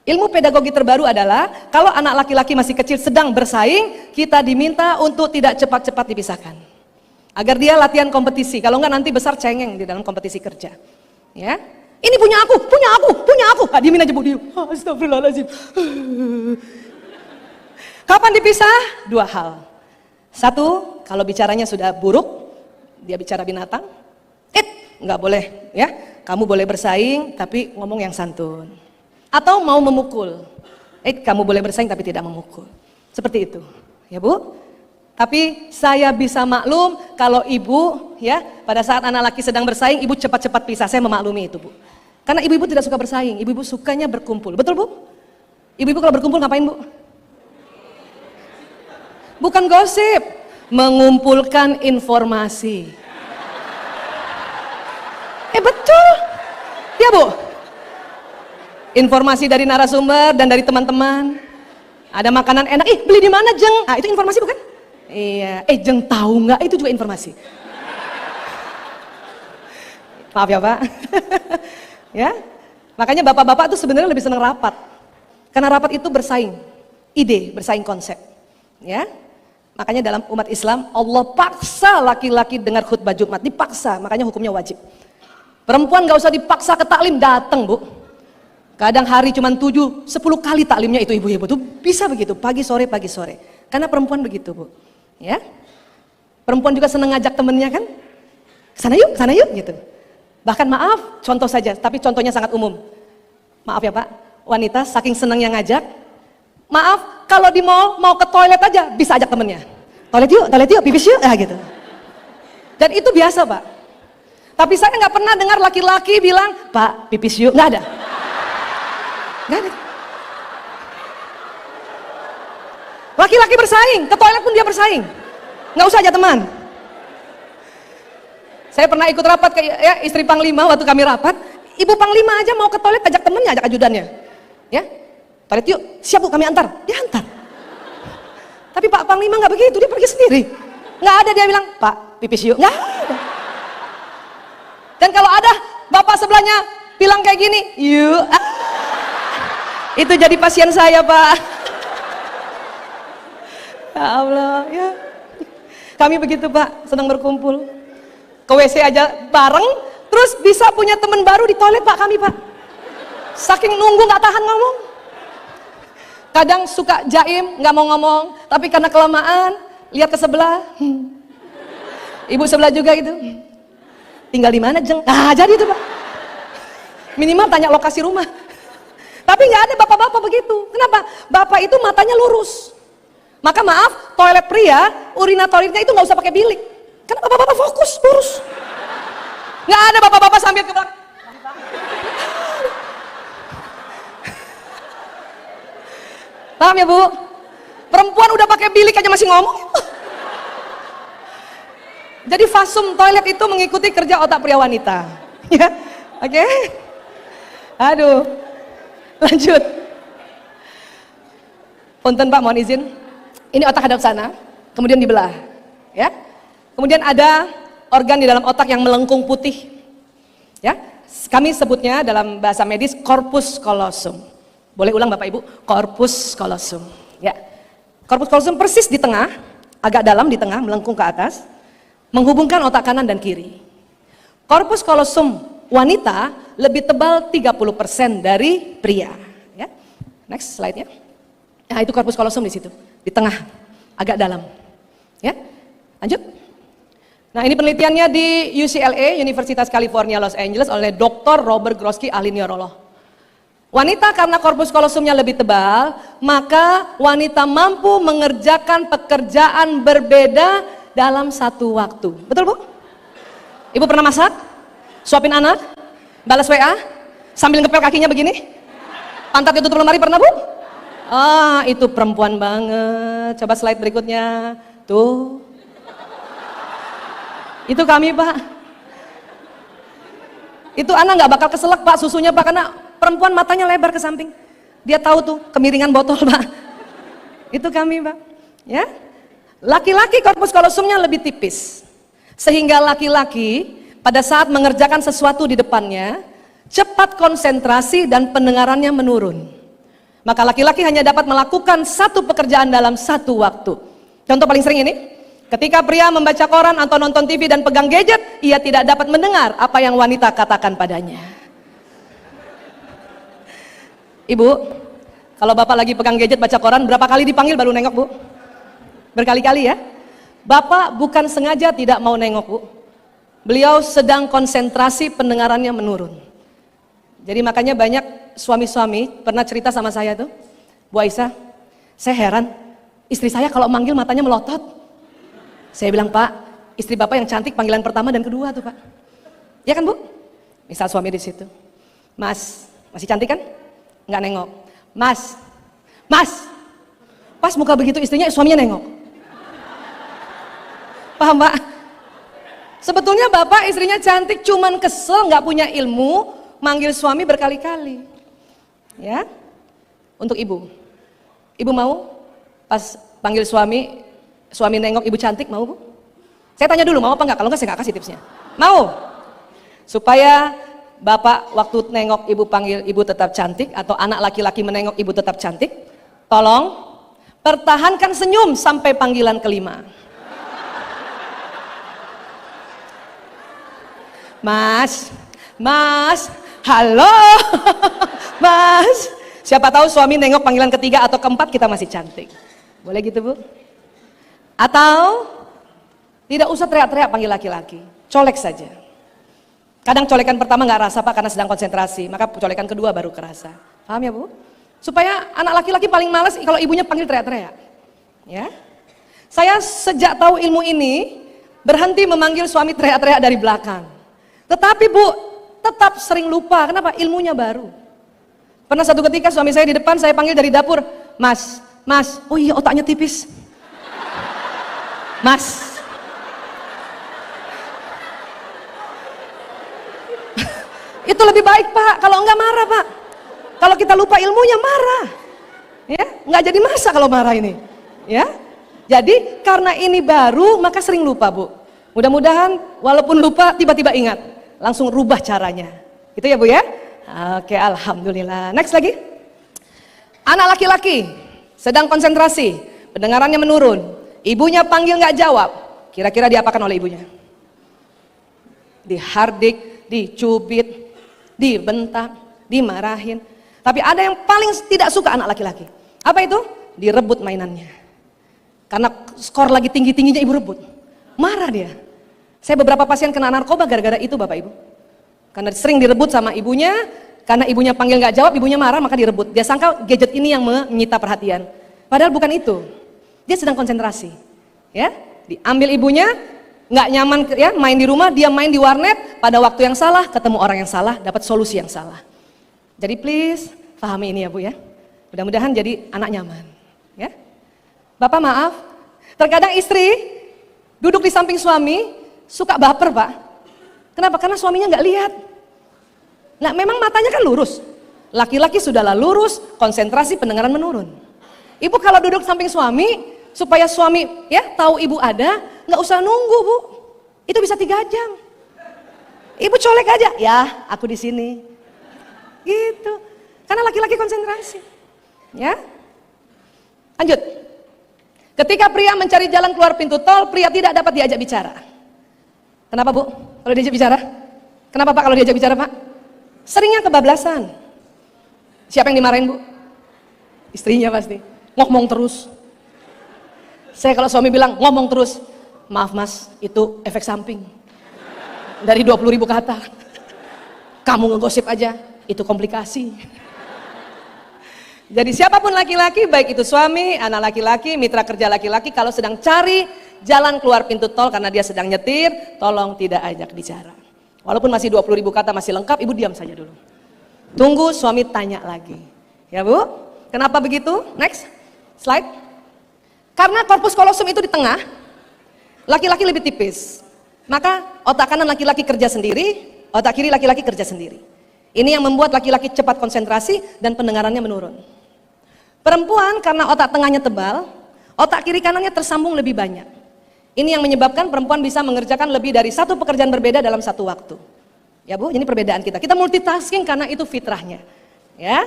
Ilmu pedagogi terbaru adalah kalau anak laki-laki masih kecil sedang bersaing, kita diminta untuk tidak cepat-cepat dipisahkan. Agar dia latihan kompetisi, kalau enggak nanti besar cengeng di dalam kompetisi kerja. Ya, ini punya aku, punya aku, punya aku. Nah, diemin aja bu, diem. Astagfirullahaladzim. Kapan dipisah? Dua hal. Satu, kalau bicaranya sudah buruk, dia bicara binatang. Nggak boleh, ya. Kamu boleh bersaing, tapi ngomong yang santun. Atau mau memukul. Kamu boleh bersaing tapi tidak memukul. Seperti itu, ya bu. Tapi saya bisa maklum kalau ibu, ya, pada saat anak laki sedang bersaing, ibu cepat-cepat pisah. Saya memaklumi itu bu. Karena ibu-ibu tidak suka bersaing, ibu-ibu sukanya berkumpul. Betul bu? Ibu-ibu kalau berkumpul ngapain bu? Bukan gosip, mengumpulkan informasi. Betul, ya bu. Informasi dari narasumber dan dari teman-teman. Ada makanan enak, beli di mana Jeng? Ah itu informasi bukan? Iya, Jeng tahu nggak? Itu juga informasi. Maaf ya pak. Ya, makanya bapak-bapak tuh sebenarnya lebih senang rapat. Karena rapat itu bersaing ide, bersaing konsep. Ya, makanya dalam umat Islam Allah paksa laki-laki dengar khutbah Jumat, dipaksa, makanya hukumnya wajib. Perempuan gak usah dipaksa ke taklim, datang bu. Kadang hari cuma 7-10 kali taklimnya itu ibu-ibu tuh bisa begitu, pagi sore. Karena perempuan begitu bu. Ya, perempuan juga senang ngajak temennya kan, sana yuk gitu. Bahkan maaf, contoh saja, tapi contohnya sangat umum. Maaf ya pak, wanita saking senangnya ngajak. Maaf, kalau di mall mau ke toilet aja bisa ajak temennya. Toilet yuk, pipis yuk, gitu. Dan itu biasa pak. Tapi saya nggak pernah dengar laki-laki bilang, Pak, pipis yuk, nggak ada. Nggak ada. Laki-laki bersaing, ke toilet pun dia bersaing. Nggak usah aja teman. Saya pernah ikut rapat ke ya, istri Panglima waktu kami rapat, Ibu Panglima aja mau ke toilet ajak temennya, ajak ajudannya. Ya, toilet yuk, siap bu kami antar, dia antar. Tapi Pak Panglima nggak begitu, dia pergi sendiri. Nggak ada dia bilang, Pak, pipis yuk, nggak ada. Dan kalau ada bapak sebelahnya bilang kayak gini, yuk, itu jadi pasien saya pak. Ya Allah, ya. Kami begitu pak, senang berkumpul. Ke WC aja bareng, terus bisa punya teman baru di toilet pak kami pak. Saking nunggu nggak tahan ngomong. Kadang suka jaim, nggak mau ngomong, tapi karena kelamaan, lihat ke sebelah. Ibu sebelah juga gitu. Tinggal di mana Jeng? Nah jadi itu pak. Minimal tanya lokasi rumah. Tapi nggak ada bapak-bapak begitu. Kenapa? Bapak itu matanya lurus. Maka maaf, toilet pria, urinatoirnya itu nggak usah pakai bilik. Karena bapak-bapak fokus, lurus. Nggak ada bapak-bapak sambil ke belakang. Paham ya bu? Perempuan udah pakai bilik aja masih ngomong. Jadi fasum toilet itu mengikuti kerja otak pria wanita. Ya, oke? Aduh, lanjut. Punten Pak, mohon izin. Ini otak hadap sana, kemudian dibelah. Ya, kemudian ada organ di dalam otak yang melengkung putih. Ya, kami sebutnya dalam bahasa medis corpus callosum. Boleh ulang Bapak Ibu? Corpus callosum. Ya, corpus callosum persis di tengah, agak dalam di tengah, melengkung ke atas. Menghubungkan otak kanan dan kiri. Corpus callosum wanita lebih tebal 30% dari pria. Ya. Next slide-nya. Nah itu corpus callosum di situ, di tengah, agak dalam. Ya, lanjut. Nah, ini penelitiannya di UCLA, Universitas California Los Angeles oleh Dr. Robert Grosky, ahli neurolog. Wanita karena korpus kolosumnya lebih tebal, maka wanita mampu mengerjakan pekerjaan berbeda dalam satu waktu. Betul, Bu? Ibu pernah masak? Suapin anak? Balas WA? Sambil ngepel kakinya begini? Pantatnya tutup lemari pernah, Bu? Ah, itu perempuan banget. Coba slide berikutnya. Tuh. Itu kami, Pak. Itu anak nggak bakal keselak, Pak, susunya, Pak, karena perempuan matanya lebar ke samping. Dia tahu tuh kemiringan botol, Pak. Itu kami, Pak. Ya. Laki-laki korpus kolosumnya lebih tipis. Sehingga laki-laki pada saat mengerjakan sesuatu di depannya, cepat konsentrasi dan pendengarannya menurun. Maka laki-laki hanya dapat melakukan satu pekerjaan dalam satu waktu. Contoh paling sering ini, ketika pria membaca koran atau nonton TV dan pegang gadget, ia tidak dapat mendengar apa yang wanita katakan padanya. Ibu, kalau bapak lagi pegang gadget baca koran, berapa kali dipanggil baru nengok, Bu? Berkali-kali ya. Bapak bukan sengaja tidak mau nengok, Bu. Beliau sedang konsentrasi, pendengarannya menurun. Jadi makanya banyak suami-suami pernah cerita sama saya tuh, Bu Aisyah, saya heran, istri saya kalau manggil matanya melotot. Saya bilang, Pak, istri Bapak yang cantik panggilan pertama dan kedua tuh, Pak. Ya kan, Bu? Misal suami di situ. Mas, masih cantik kan? Nggak nengok. Mas, Mas. Pas muka begitu istrinya, suaminya nengok. Paham, Pak? Sebetulnya Bapak istrinya cantik, cuman kesel, nggak punya ilmu, manggil suami berkali-kali. Ya? Untuk ibu. Ibu mau pas panggil suami nengok ibu cantik, mau, Bu? Saya tanya dulu, mau apa enggak? Kalau enggak saya enggak kasih tipsnya. Mau? Supaya Bapak waktu nengok ibu panggil ibu tetap cantik, atau anak laki-laki menengok ibu tetap cantik, tolong pertahankan senyum sampai panggilan kelima. Mas, Mas, halo, Mas. Siapa tahu suami nengok panggilan ketiga atau keempat kita masih cantik. Boleh gitu, Bu? Atau tidak usah teriak-teriak panggil laki-laki, colek saja. Kadang colekan pertama nggak rasa, Pak, karena sedang konsentrasi, maka colekan kedua baru kerasa. Paham ya, Bu? Supaya anak laki-laki paling males kalau ibunya panggil teriak-teriak. Ya. Saya sejak tahu ilmu ini berhenti memanggil suami teriak-teriak dari belakang. Tetapi, Bu, tetap sering lupa. Kenapa? Ilmunya baru. Pernah satu ketika suami saya di depan, saya panggil dari dapur, Mas, Mas, oh iya otaknya tipis. Mas. Itu lebih baik, Pak, kalau enggak marah, Pak. Kalau kita lupa ilmunya marah. Ya, enggak jadi masa kalau marah ini. Ya. Jadi karena ini baru maka sering lupa, Bu. Mudah-mudahan walaupun lupa tiba-tiba ingat, langsung rubah caranya. Gitu ya, Bu ya? Oke, alhamdulillah. Next lagi. Anak laki-laki sedang konsentrasi, pendengarannya menurun. Ibunya panggil nggak jawab. Kira-kira diapakan oleh ibunya? Dihardik, dicubit, dibentak, dimarahin. Tapi ada yang paling tidak suka anak laki-laki. Apa itu? Direbut mainannya. Karena skor lagi tinggi-tingginya ibu rebut. Marah dia. Saya beberapa pasien kena narkoba gara-gara itu, Bapak Ibu. Karena sering direbut sama ibunya, karena ibunya panggil nggak jawab, ibunya marah maka direbut. Dia sangka gadget ini yang menyita perhatian. Padahal bukan itu. Dia sedang konsentrasi. Ya, diambil ibunya, nggak nyaman ya, main di rumah, dia main di warnet, pada waktu yang salah, ketemu orang yang salah, dapat solusi yang salah. Jadi please, pahami ini ya, Bu ya. Mudah-mudahan jadi anak nyaman. Ya. Bapak maaf, terkadang istri duduk di samping suami, suka baper, Pak. Kenapa? Karena suaminya nggak lihat. Nah, memang matanya kan lurus. Laki-laki sudahlah lurus, konsentrasi pendengaran menurun. Ibu kalau duduk samping suami, supaya suami ya tahu ibu ada, nggak usah nunggu, Bu. Itu bisa 3 jam. Ibu colek aja, ya aku di sini. Gitu. Karena laki-laki konsentrasi. Ya. Lanjut. Ketika pria mencari jalan keluar pintu tol, pria tidak dapat diajak bicara. Kenapa, Bu? Kalau diajak bicara? Kenapa, Pak, kalau diajak bicara, Pak? Seringnya kebablasan. Siapa yang dimarahin, Bu? Istrinya pasti. Ngomong terus. Saya kalau suami bilang ngomong terus, maaf mas, itu efek samping dari 20.000 kata. Kamu ngegosip aja, itu komplikasi. Jadi siapapun laki-laki, baik itu suami, anak laki-laki, mitra kerja laki-laki, kalau sedang cari jalan keluar pintu tol karena dia sedang nyetir, tolong tidak ajak bicara. Walaupun masih 20.000 kata masih lengkap, ibu diam saja dulu. Tunggu suami tanya lagi. Ya bu, kenapa begitu? Next, slide. Karena korpus kolosum itu di tengah, laki-laki lebih tipis. Maka otak kanan laki-laki kerja sendiri, otak kiri laki-laki kerja sendiri. Ini yang membuat laki-laki cepat konsentrasi dan pendengarannya menurun. Perempuan karena otak tengahnya tebal, otak kiri kanannya tersambung lebih banyak. Ini yang menyebabkan perempuan bisa mengerjakan lebih dari satu pekerjaan berbeda dalam satu waktu. Ya bu, ini perbedaan kita. Kita multitasking karena itu fitrahnya. Ya.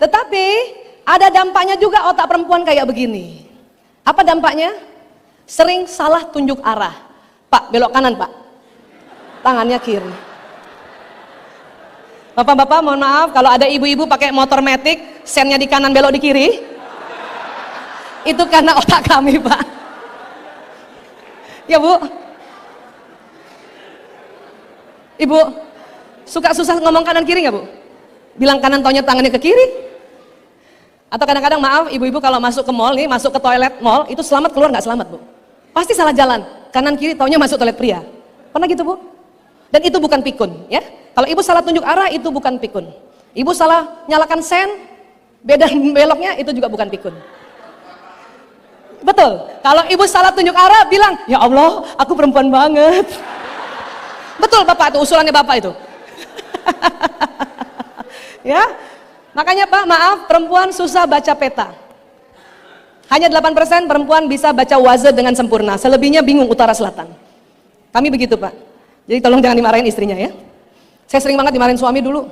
Tetapi ada dampaknya juga otak perempuan kayak begini. Apa dampaknya? Sering salah tunjuk arah. Pak, belok kanan pak. Tangannya kiri. Bapak-bapak mohon maaf kalau ada ibu-ibu pakai motor matic, sennya di kanan belok di kiri. Itu karena otak kami pak. Ya bu. Ibu, suka susah ngomong kanan kiri nggak bu? Bilang kanan taunya tangannya ke kiri. Atau kadang-kadang maaf ibu-ibu kalau masuk ke mall nih, masuk ke toilet mall, itu selamat keluar nggak selamat bu? Pasti salah jalan, kanan kiri taunya masuk toilet pria. Pernah gitu bu? Dan itu bukan pikun ya. Kalau ibu salah tunjuk arah itu bukan pikun. Ibu salah nyalakan sen, beda beloknya itu juga bukan pikun. Betul, kalau ibu salah tunjuk arah bilang, ya Allah aku perempuan banget. Betul bapak itu, usulannya bapak itu. Ya, makanya pak maaf perempuan susah baca peta. Hanya 8% perempuan bisa baca waza dengan sempurna, selebihnya bingung utara selatan. Kami begitu pak, jadi tolong jangan dimarahin istrinya ya. Saya sering banget dimarahin suami dulu.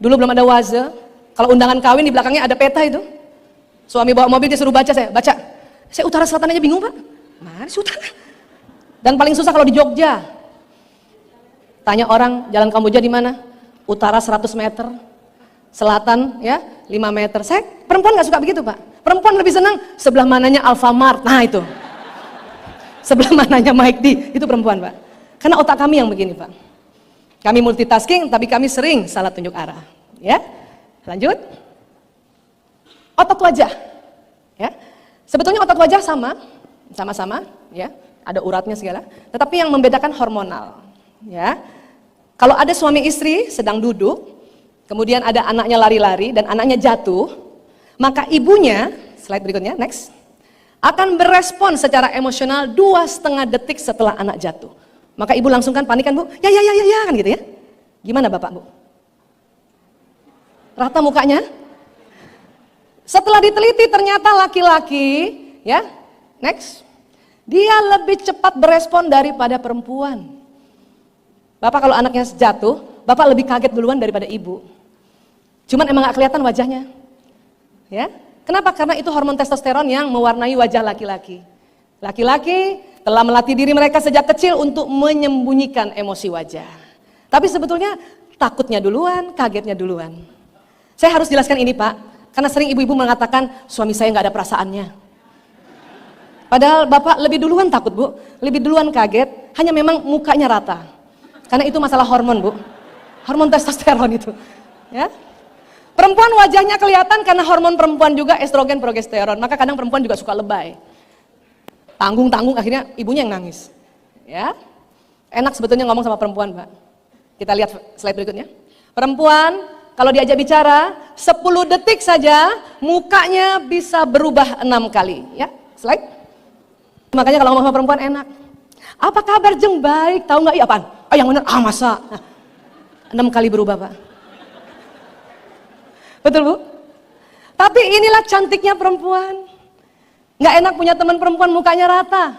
Dulu belum ada waza, kalau undangan kawin di belakangnya ada peta itu. Suami bawa mobil dia suruh baca, saya baca. Saya utara selatan aja bingung pak, mana sih utara? Dan paling susah kalau di Jogja. Tanya orang jalan Kamboja di mana? Utara 100 meter, selatan ya 5 meter. Saya perempuan nggak suka begitu pak. Perempuan lebih senang sebelah mananya Alfamart. Nah itu. Sebelah mananya Mike D. Itu perempuan pak. Karena otak kami yang begini pak. Kami multitasking tapi kami sering salah tunjuk arah. Ya. Lanjut. Otot wajah. Ya. Sebetulnya otot wajah sama-sama ya. Ada uratnya segala. Tetapi yang membedakan hormonal. Ya. Kalau ada suami istri sedang duduk, kemudian ada anaknya lari-lari dan anaknya jatuh, maka ibunya, slide berikutnya, next, akan berespon secara emosional 2,5 detik setelah anak jatuh. Maka ibu langsung kan panik kan bu, ya kan gitu ya. Gimana bapak bu? Rata mukanya? Setelah diteliti ternyata laki-laki, ya, next, dia lebih cepat berespon daripada perempuan. Bapak kalau anaknya jatuh, bapak lebih kaget duluan daripada ibu. Cuman emang gak kelihatan wajahnya. Ya, kenapa? Karena itu hormon testosteron yang mewarnai wajah laki-laki. Laki-laki telah melatih diri mereka sejak kecil untuk menyembunyikan emosi wajah. Tapi sebetulnya takutnya duluan, kagetnya duluan. Saya harus jelaskan ini pak, karena sering ibu-ibu mengatakan suami saya nggak ada perasaannya. Padahal bapak lebih duluan takut bu, lebih duluan kaget, hanya memang mukanya rata. Karena itu masalah hormon bu, hormon testosteron itu. Ya. Perempuan wajahnya kelihatan karena hormon perempuan juga estrogen progesteron, maka kadang perempuan juga suka lebay. Tanggung-tanggung akhirnya ibunya yang nangis. Ya. Enak sebetulnya ngomong sama perempuan, Pak. Kita lihat slide berikutnya. Perempuan kalau diajak bicara 10 detik saja mukanya bisa berubah 6 kali, ya. Slide. Makanya kalau ngomong sama perempuan enak. Apa kabar Jeng? Baik, tahu nggak? Iya apaan? Oh yang benar, masa? Nah, 6 kali berubah Pak. Betul Bu? Tapi inilah cantiknya perempuan. Nggak enak punya teman perempuan mukanya rata.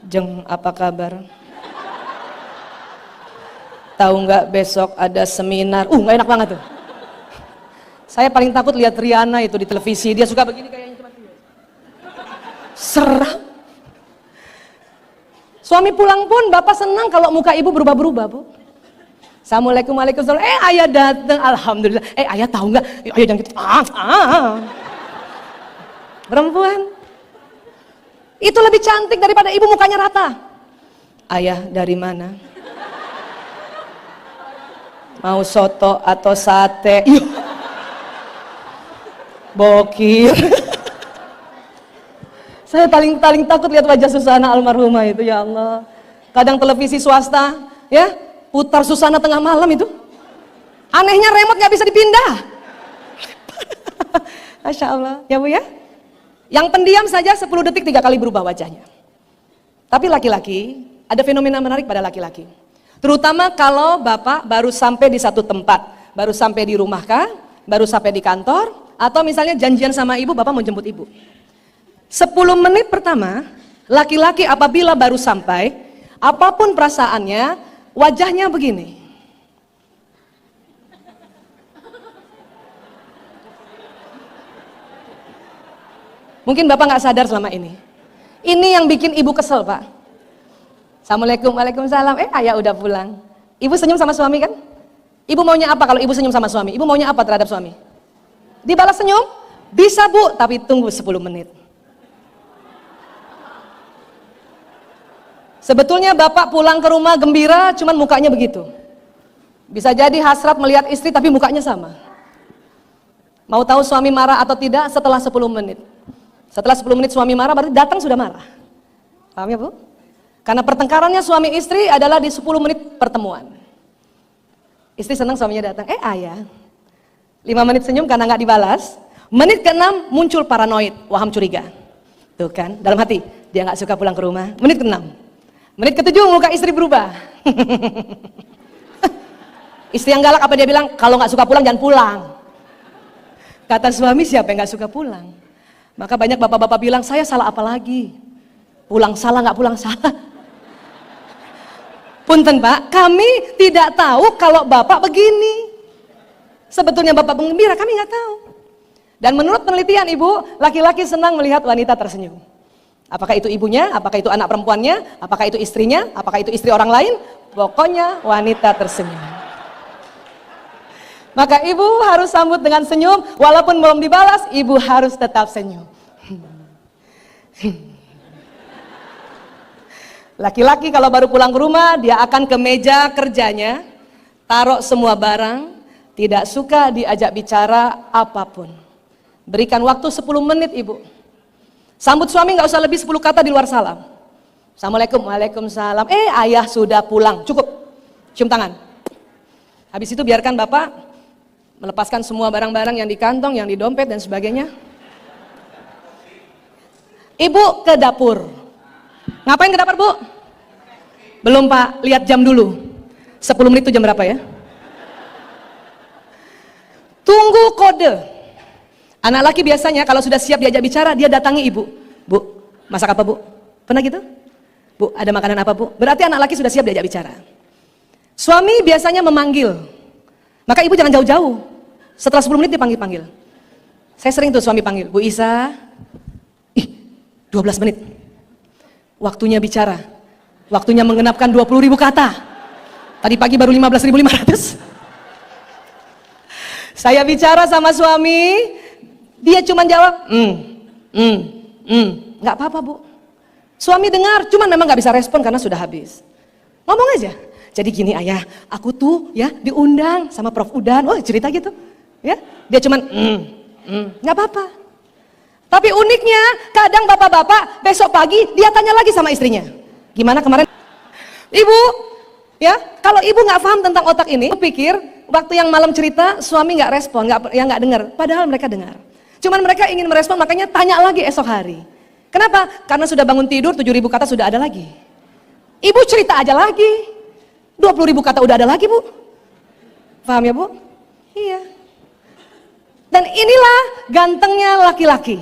Jeng, apa kabar? Tahu nggak besok ada seminar? Nggak enak banget tuh. Saya paling takut lihat Riana itu di televisi. Dia suka begini kayaknya cuma seram. Suami pulang pun bapak senang kalau muka ibu berubah-berubah Bu. Assalamualaikum, waalaikumsalam. Ayah datang, alhamdulillah. Ayah tahu nggak? Ayah jangan gitu. Perempuan. Itu lebih cantik daripada ibu mukanya rata. Ayah dari mana? Mau soto atau sate? Bokir. Saya paling takut lihat wajah Susana almarhumah itu, ya Allah. Kadang televisi swasta, ya, putar Susana tengah malam itu. Anehnya remote nggak bisa dipindah. Masya Allah, ya Bu ya. Yang pendiam saja 10 detik 3 kali berubah wajahnya. Tapi laki-laki, ada fenomena menarik pada laki-laki. Terutama kalau bapak baru sampai di satu tempat, baru sampai di rumah kah, baru sampai di kantor, atau misalnya janjian sama ibu, bapak mau jemput ibu. 10 menit pertama, laki-laki apabila baru sampai, apapun perasaannya, wajahnya begini. Mungkin bapak nggak sadar selama ini. Ini yang bikin ibu kesel, Pak. Assalamualaikum, waalaikumsalam. Ayah udah pulang. Ibu senyum sama suami kan? Ibu maunya apa kalau ibu senyum sama suami? Ibu maunya apa terhadap suami? Dibalas senyum? Bisa Bu, tapi tunggu 10 menit. Sebetulnya bapak pulang ke rumah gembira, cuman mukanya begitu. Bisa jadi hasrat melihat istri tapi mukanya sama. Mau tahu suami marah atau tidak setelah 10 menit? Setelah 10 menit suami marah, berarti datang sudah marah. Paham ya Bu? Karena pertengkarannya suami istri adalah di 10 menit pertemuan. Istri senang suaminya datang, ayah. 5 menit senyum karena nggak dibalas. Menit ke-6 muncul paranoid, waham curiga. Tuh kan, dalam hati, dia nggak suka pulang ke rumah. Menit ke-6. Menit ke-7 muka istri berubah. Istri yang galak apa dia bilang? Kalau nggak suka pulang jangan pulang. Kata suami, siapa yang nggak suka pulang? Maka banyak bapak-bapak bilang, saya salah apa lagi? Pulang salah, nggak pulang salah. Punten Pak, kami tidak tahu kalau bapak begini. Sebetulnya bapak penggembira, kami nggak tahu. Dan menurut penelitian ibu, laki-laki senang melihat wanita tersenyum. Apakah itu ibunya, apakah itu anak perempuannya, apakah itu istrinya, apakah itu istri orang lain, pokoknya wanita tersenyum. Maka ibu harus sambut dengan senyum, walaupun belum dibalas, ibu harus tetap senyum. Laki-laki kalau baru pulang ke rumah, dia akan ke meja kerjanya, taruh semua barang, tidak suka diajak bicara apapun. Berikan waktu 10 menit ibu. Sambut suami nggak usah lebih 10 kata di luar salam. Assalamualaikum, waalaikumsalam. Ayah sudah pulang, cukup. Cium tangan. Habis itu biarkan bapak melepaskan semua barang-barang yang di kantong, yang di dompet dan sebagainya. Ibu ke dapur. Ngapain ke dapur Bu? Belum Pak, lihat jam dulu. 10 menit itu jam berapa ya? Tunggu kode. Anak laki biasanya kalau sudah siap diajak bicara, dia datangi ibu. Bu, masak apa Bu? Pernah gitu? Bu, ada makanan apa Bu? Berarti anak laki sudah siap diajak bicara. Suami biasanya memanggil. Maka ibu jangan jauh-jauh. Setelah 10 menit dipanggil-panggil. Saya sering tuh suami panggil, Bu Isa. 12 menit. Waktunya bicara. Waktunya menggenapkan 20.000 kata. Tadi pagi baru 15.500. Saya bicara sama suami, dia cuma jawab, nggak apa-apa Bu. Suami dengar, cuman memang nggak bisa respon karena sudah habis. Ngomong aja. Jadi gini ayah, aku tuh ya diundang sama Prof Udan, cerita gitu, ya. Dia cuman, nggak apa-apa. Tapi uniknya, kadang bapak-bapak besok pagi dia tanya lagi sama istrinya, gimana kemarin? Ibu, ya, kalau ibu nggak paham tentang otak ini, aku pikir waktu yang malam cerita suami nggak respon, nggak dengar. Padahal mereka dengar. Cuman mereka ingin merespon, makanya tanya lagi esok hari. Kenapa? Karena sudah bangun tidur 7.000 kata sudah ada lagi. Ibu cerita aja lagi. 20.000 kata udah ada lagi Bu. Paham ya Bu? Iya. Dan inilah gantengnya laki-laki.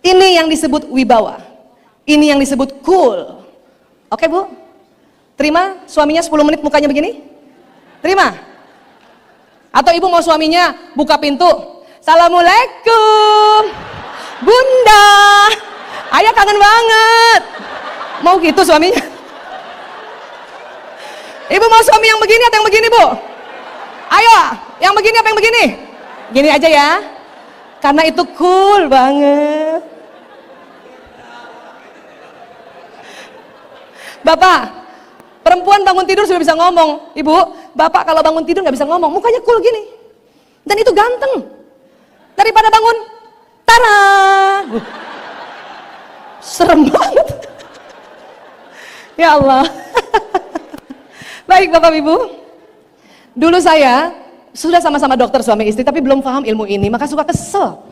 Ini yang disebut wibawa. Ini yang disebut cool. Oke Bu? Terima suaminya 10 menit mukanya begini? Terima? Atau ibu mau suaminya buka pintu? Assalamualaikum Bunda, ayah kangen banget. Mau gitu suaminya? Ibu mau suami yang begini atau yang begini Bu? Ayo, yang begini apa yang begini? Gini aja ya. Karena itu cool banget. Bapak, perempuan bangun tidur sudah bisa ngomong. Ibu, bapak kalau bangun tidur nggak bisa ngomong, mukanya cool gini. Dan itu ganteng. Daripada bangun, tara. Serem banget. Ya Allah. Baik Bapak Ibu, dulu saya sudah sama-sama dokter suami istri, tapi belum paham ilmu ini, maka suka kesel.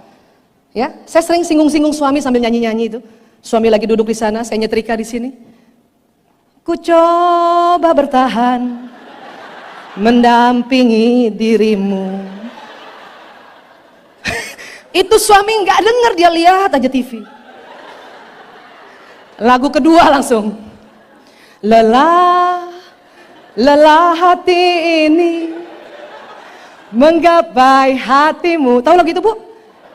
Ya, saya sering singgung-singgung suami sambil nyanyi-nyanyi itu. Suami lagi duduk di sana, saya nyetrika di sini. Ku coba bertahan, mendampingi dirimu. Itu suami nggak denger, dia lihat aja TV. Lagu kedua langsung. Lelah hati ini menggapai hatimu. Tahu lagu itu, Bu?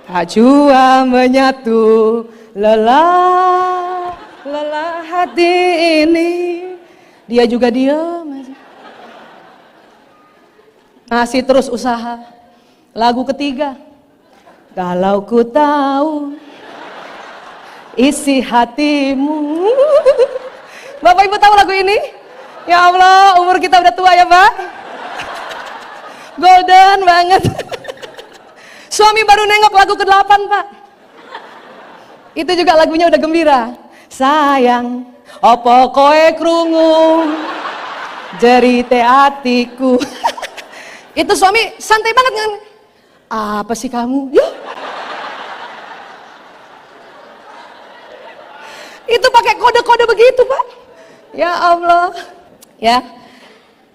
Tak jua menyatu. Lelah hati ini. Dia juga diam aja. Masih terus usaha. Lagu ketiga. Kalau ku tahu isi hatimu. Bapak Ibu tahu lagu ini? Ya Allah, umur kita udah tua ya Pak. Golden banget. Suami baru nengok lagu ke-8 Pak. Itu juga lagunya udah gembira. Sayang, opo koe krungu jerite atiku. Itu suami santai banget kan? Apa sih kamu? Ya. Itu pakai kode-kode begitu Pak. Ya Allah. Ya,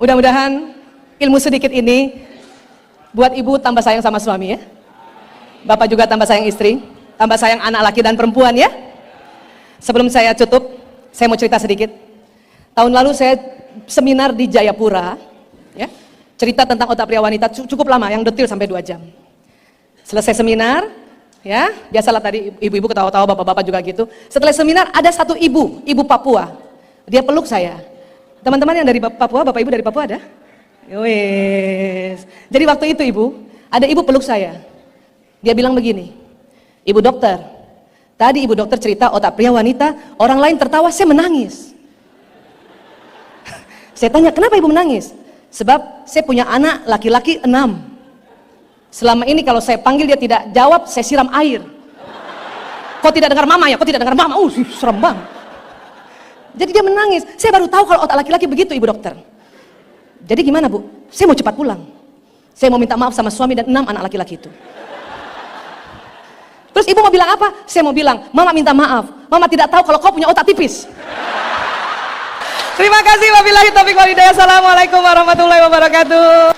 mudah-mudahan ilmu sedikit ini buat ibu tambah sayang sama suami ya. Bapak juga tambah sayang istri, tambah sayang anak laki dan perempuan ya. Sebelum saya tutup, saya mau cerita sedikit. Tahun lalu saya seminar di Jayapura, ya, cerita tentang otak pria wanita cukup lama, yang detail sampai 2 jam. Selesai seminar, ya, biasalah tadi ibu-ibu ketawa-tawa, bapak-bapak juga gitu. Setelah seminar ada satu ibu Papua, dia peluk saya. Teman-teman yang dari Papua, bapak ibu dari Papua ada? Wes. Jadi waktu itu ada ibu peluk saya. Dia bilang begini, Ibu dokter, tadi ibu dokter cerita otak pria wanita, orang lain tertawa, saya menangis. Saya tanya, kenapa ibu menangis? Sebab saya punya anak laki-laki 6. Selama ini kalau saya panggil dia tidak jawab, saya siram air. Kok tidak dengar mama ya? Kok tidak dengar mama? Serem banget. Jadi dia menangis. Saya baru tahu kalau otak laki-laki begitu, ibu dokter. Jadi gimana Bu? Saya mau cepat pulang. Saya mau minta maaf sama suami dan 6 anak laki-laki itu. Terus ibu mau bilang apa? Saya mau bilang, mama minta maaf. Mama tidak tahu kalau kau punya otak tipis. Terima kasih. Wabillahi taufiq wal hidayah. Assalamualaikum warahmatullahi wabarakatuh.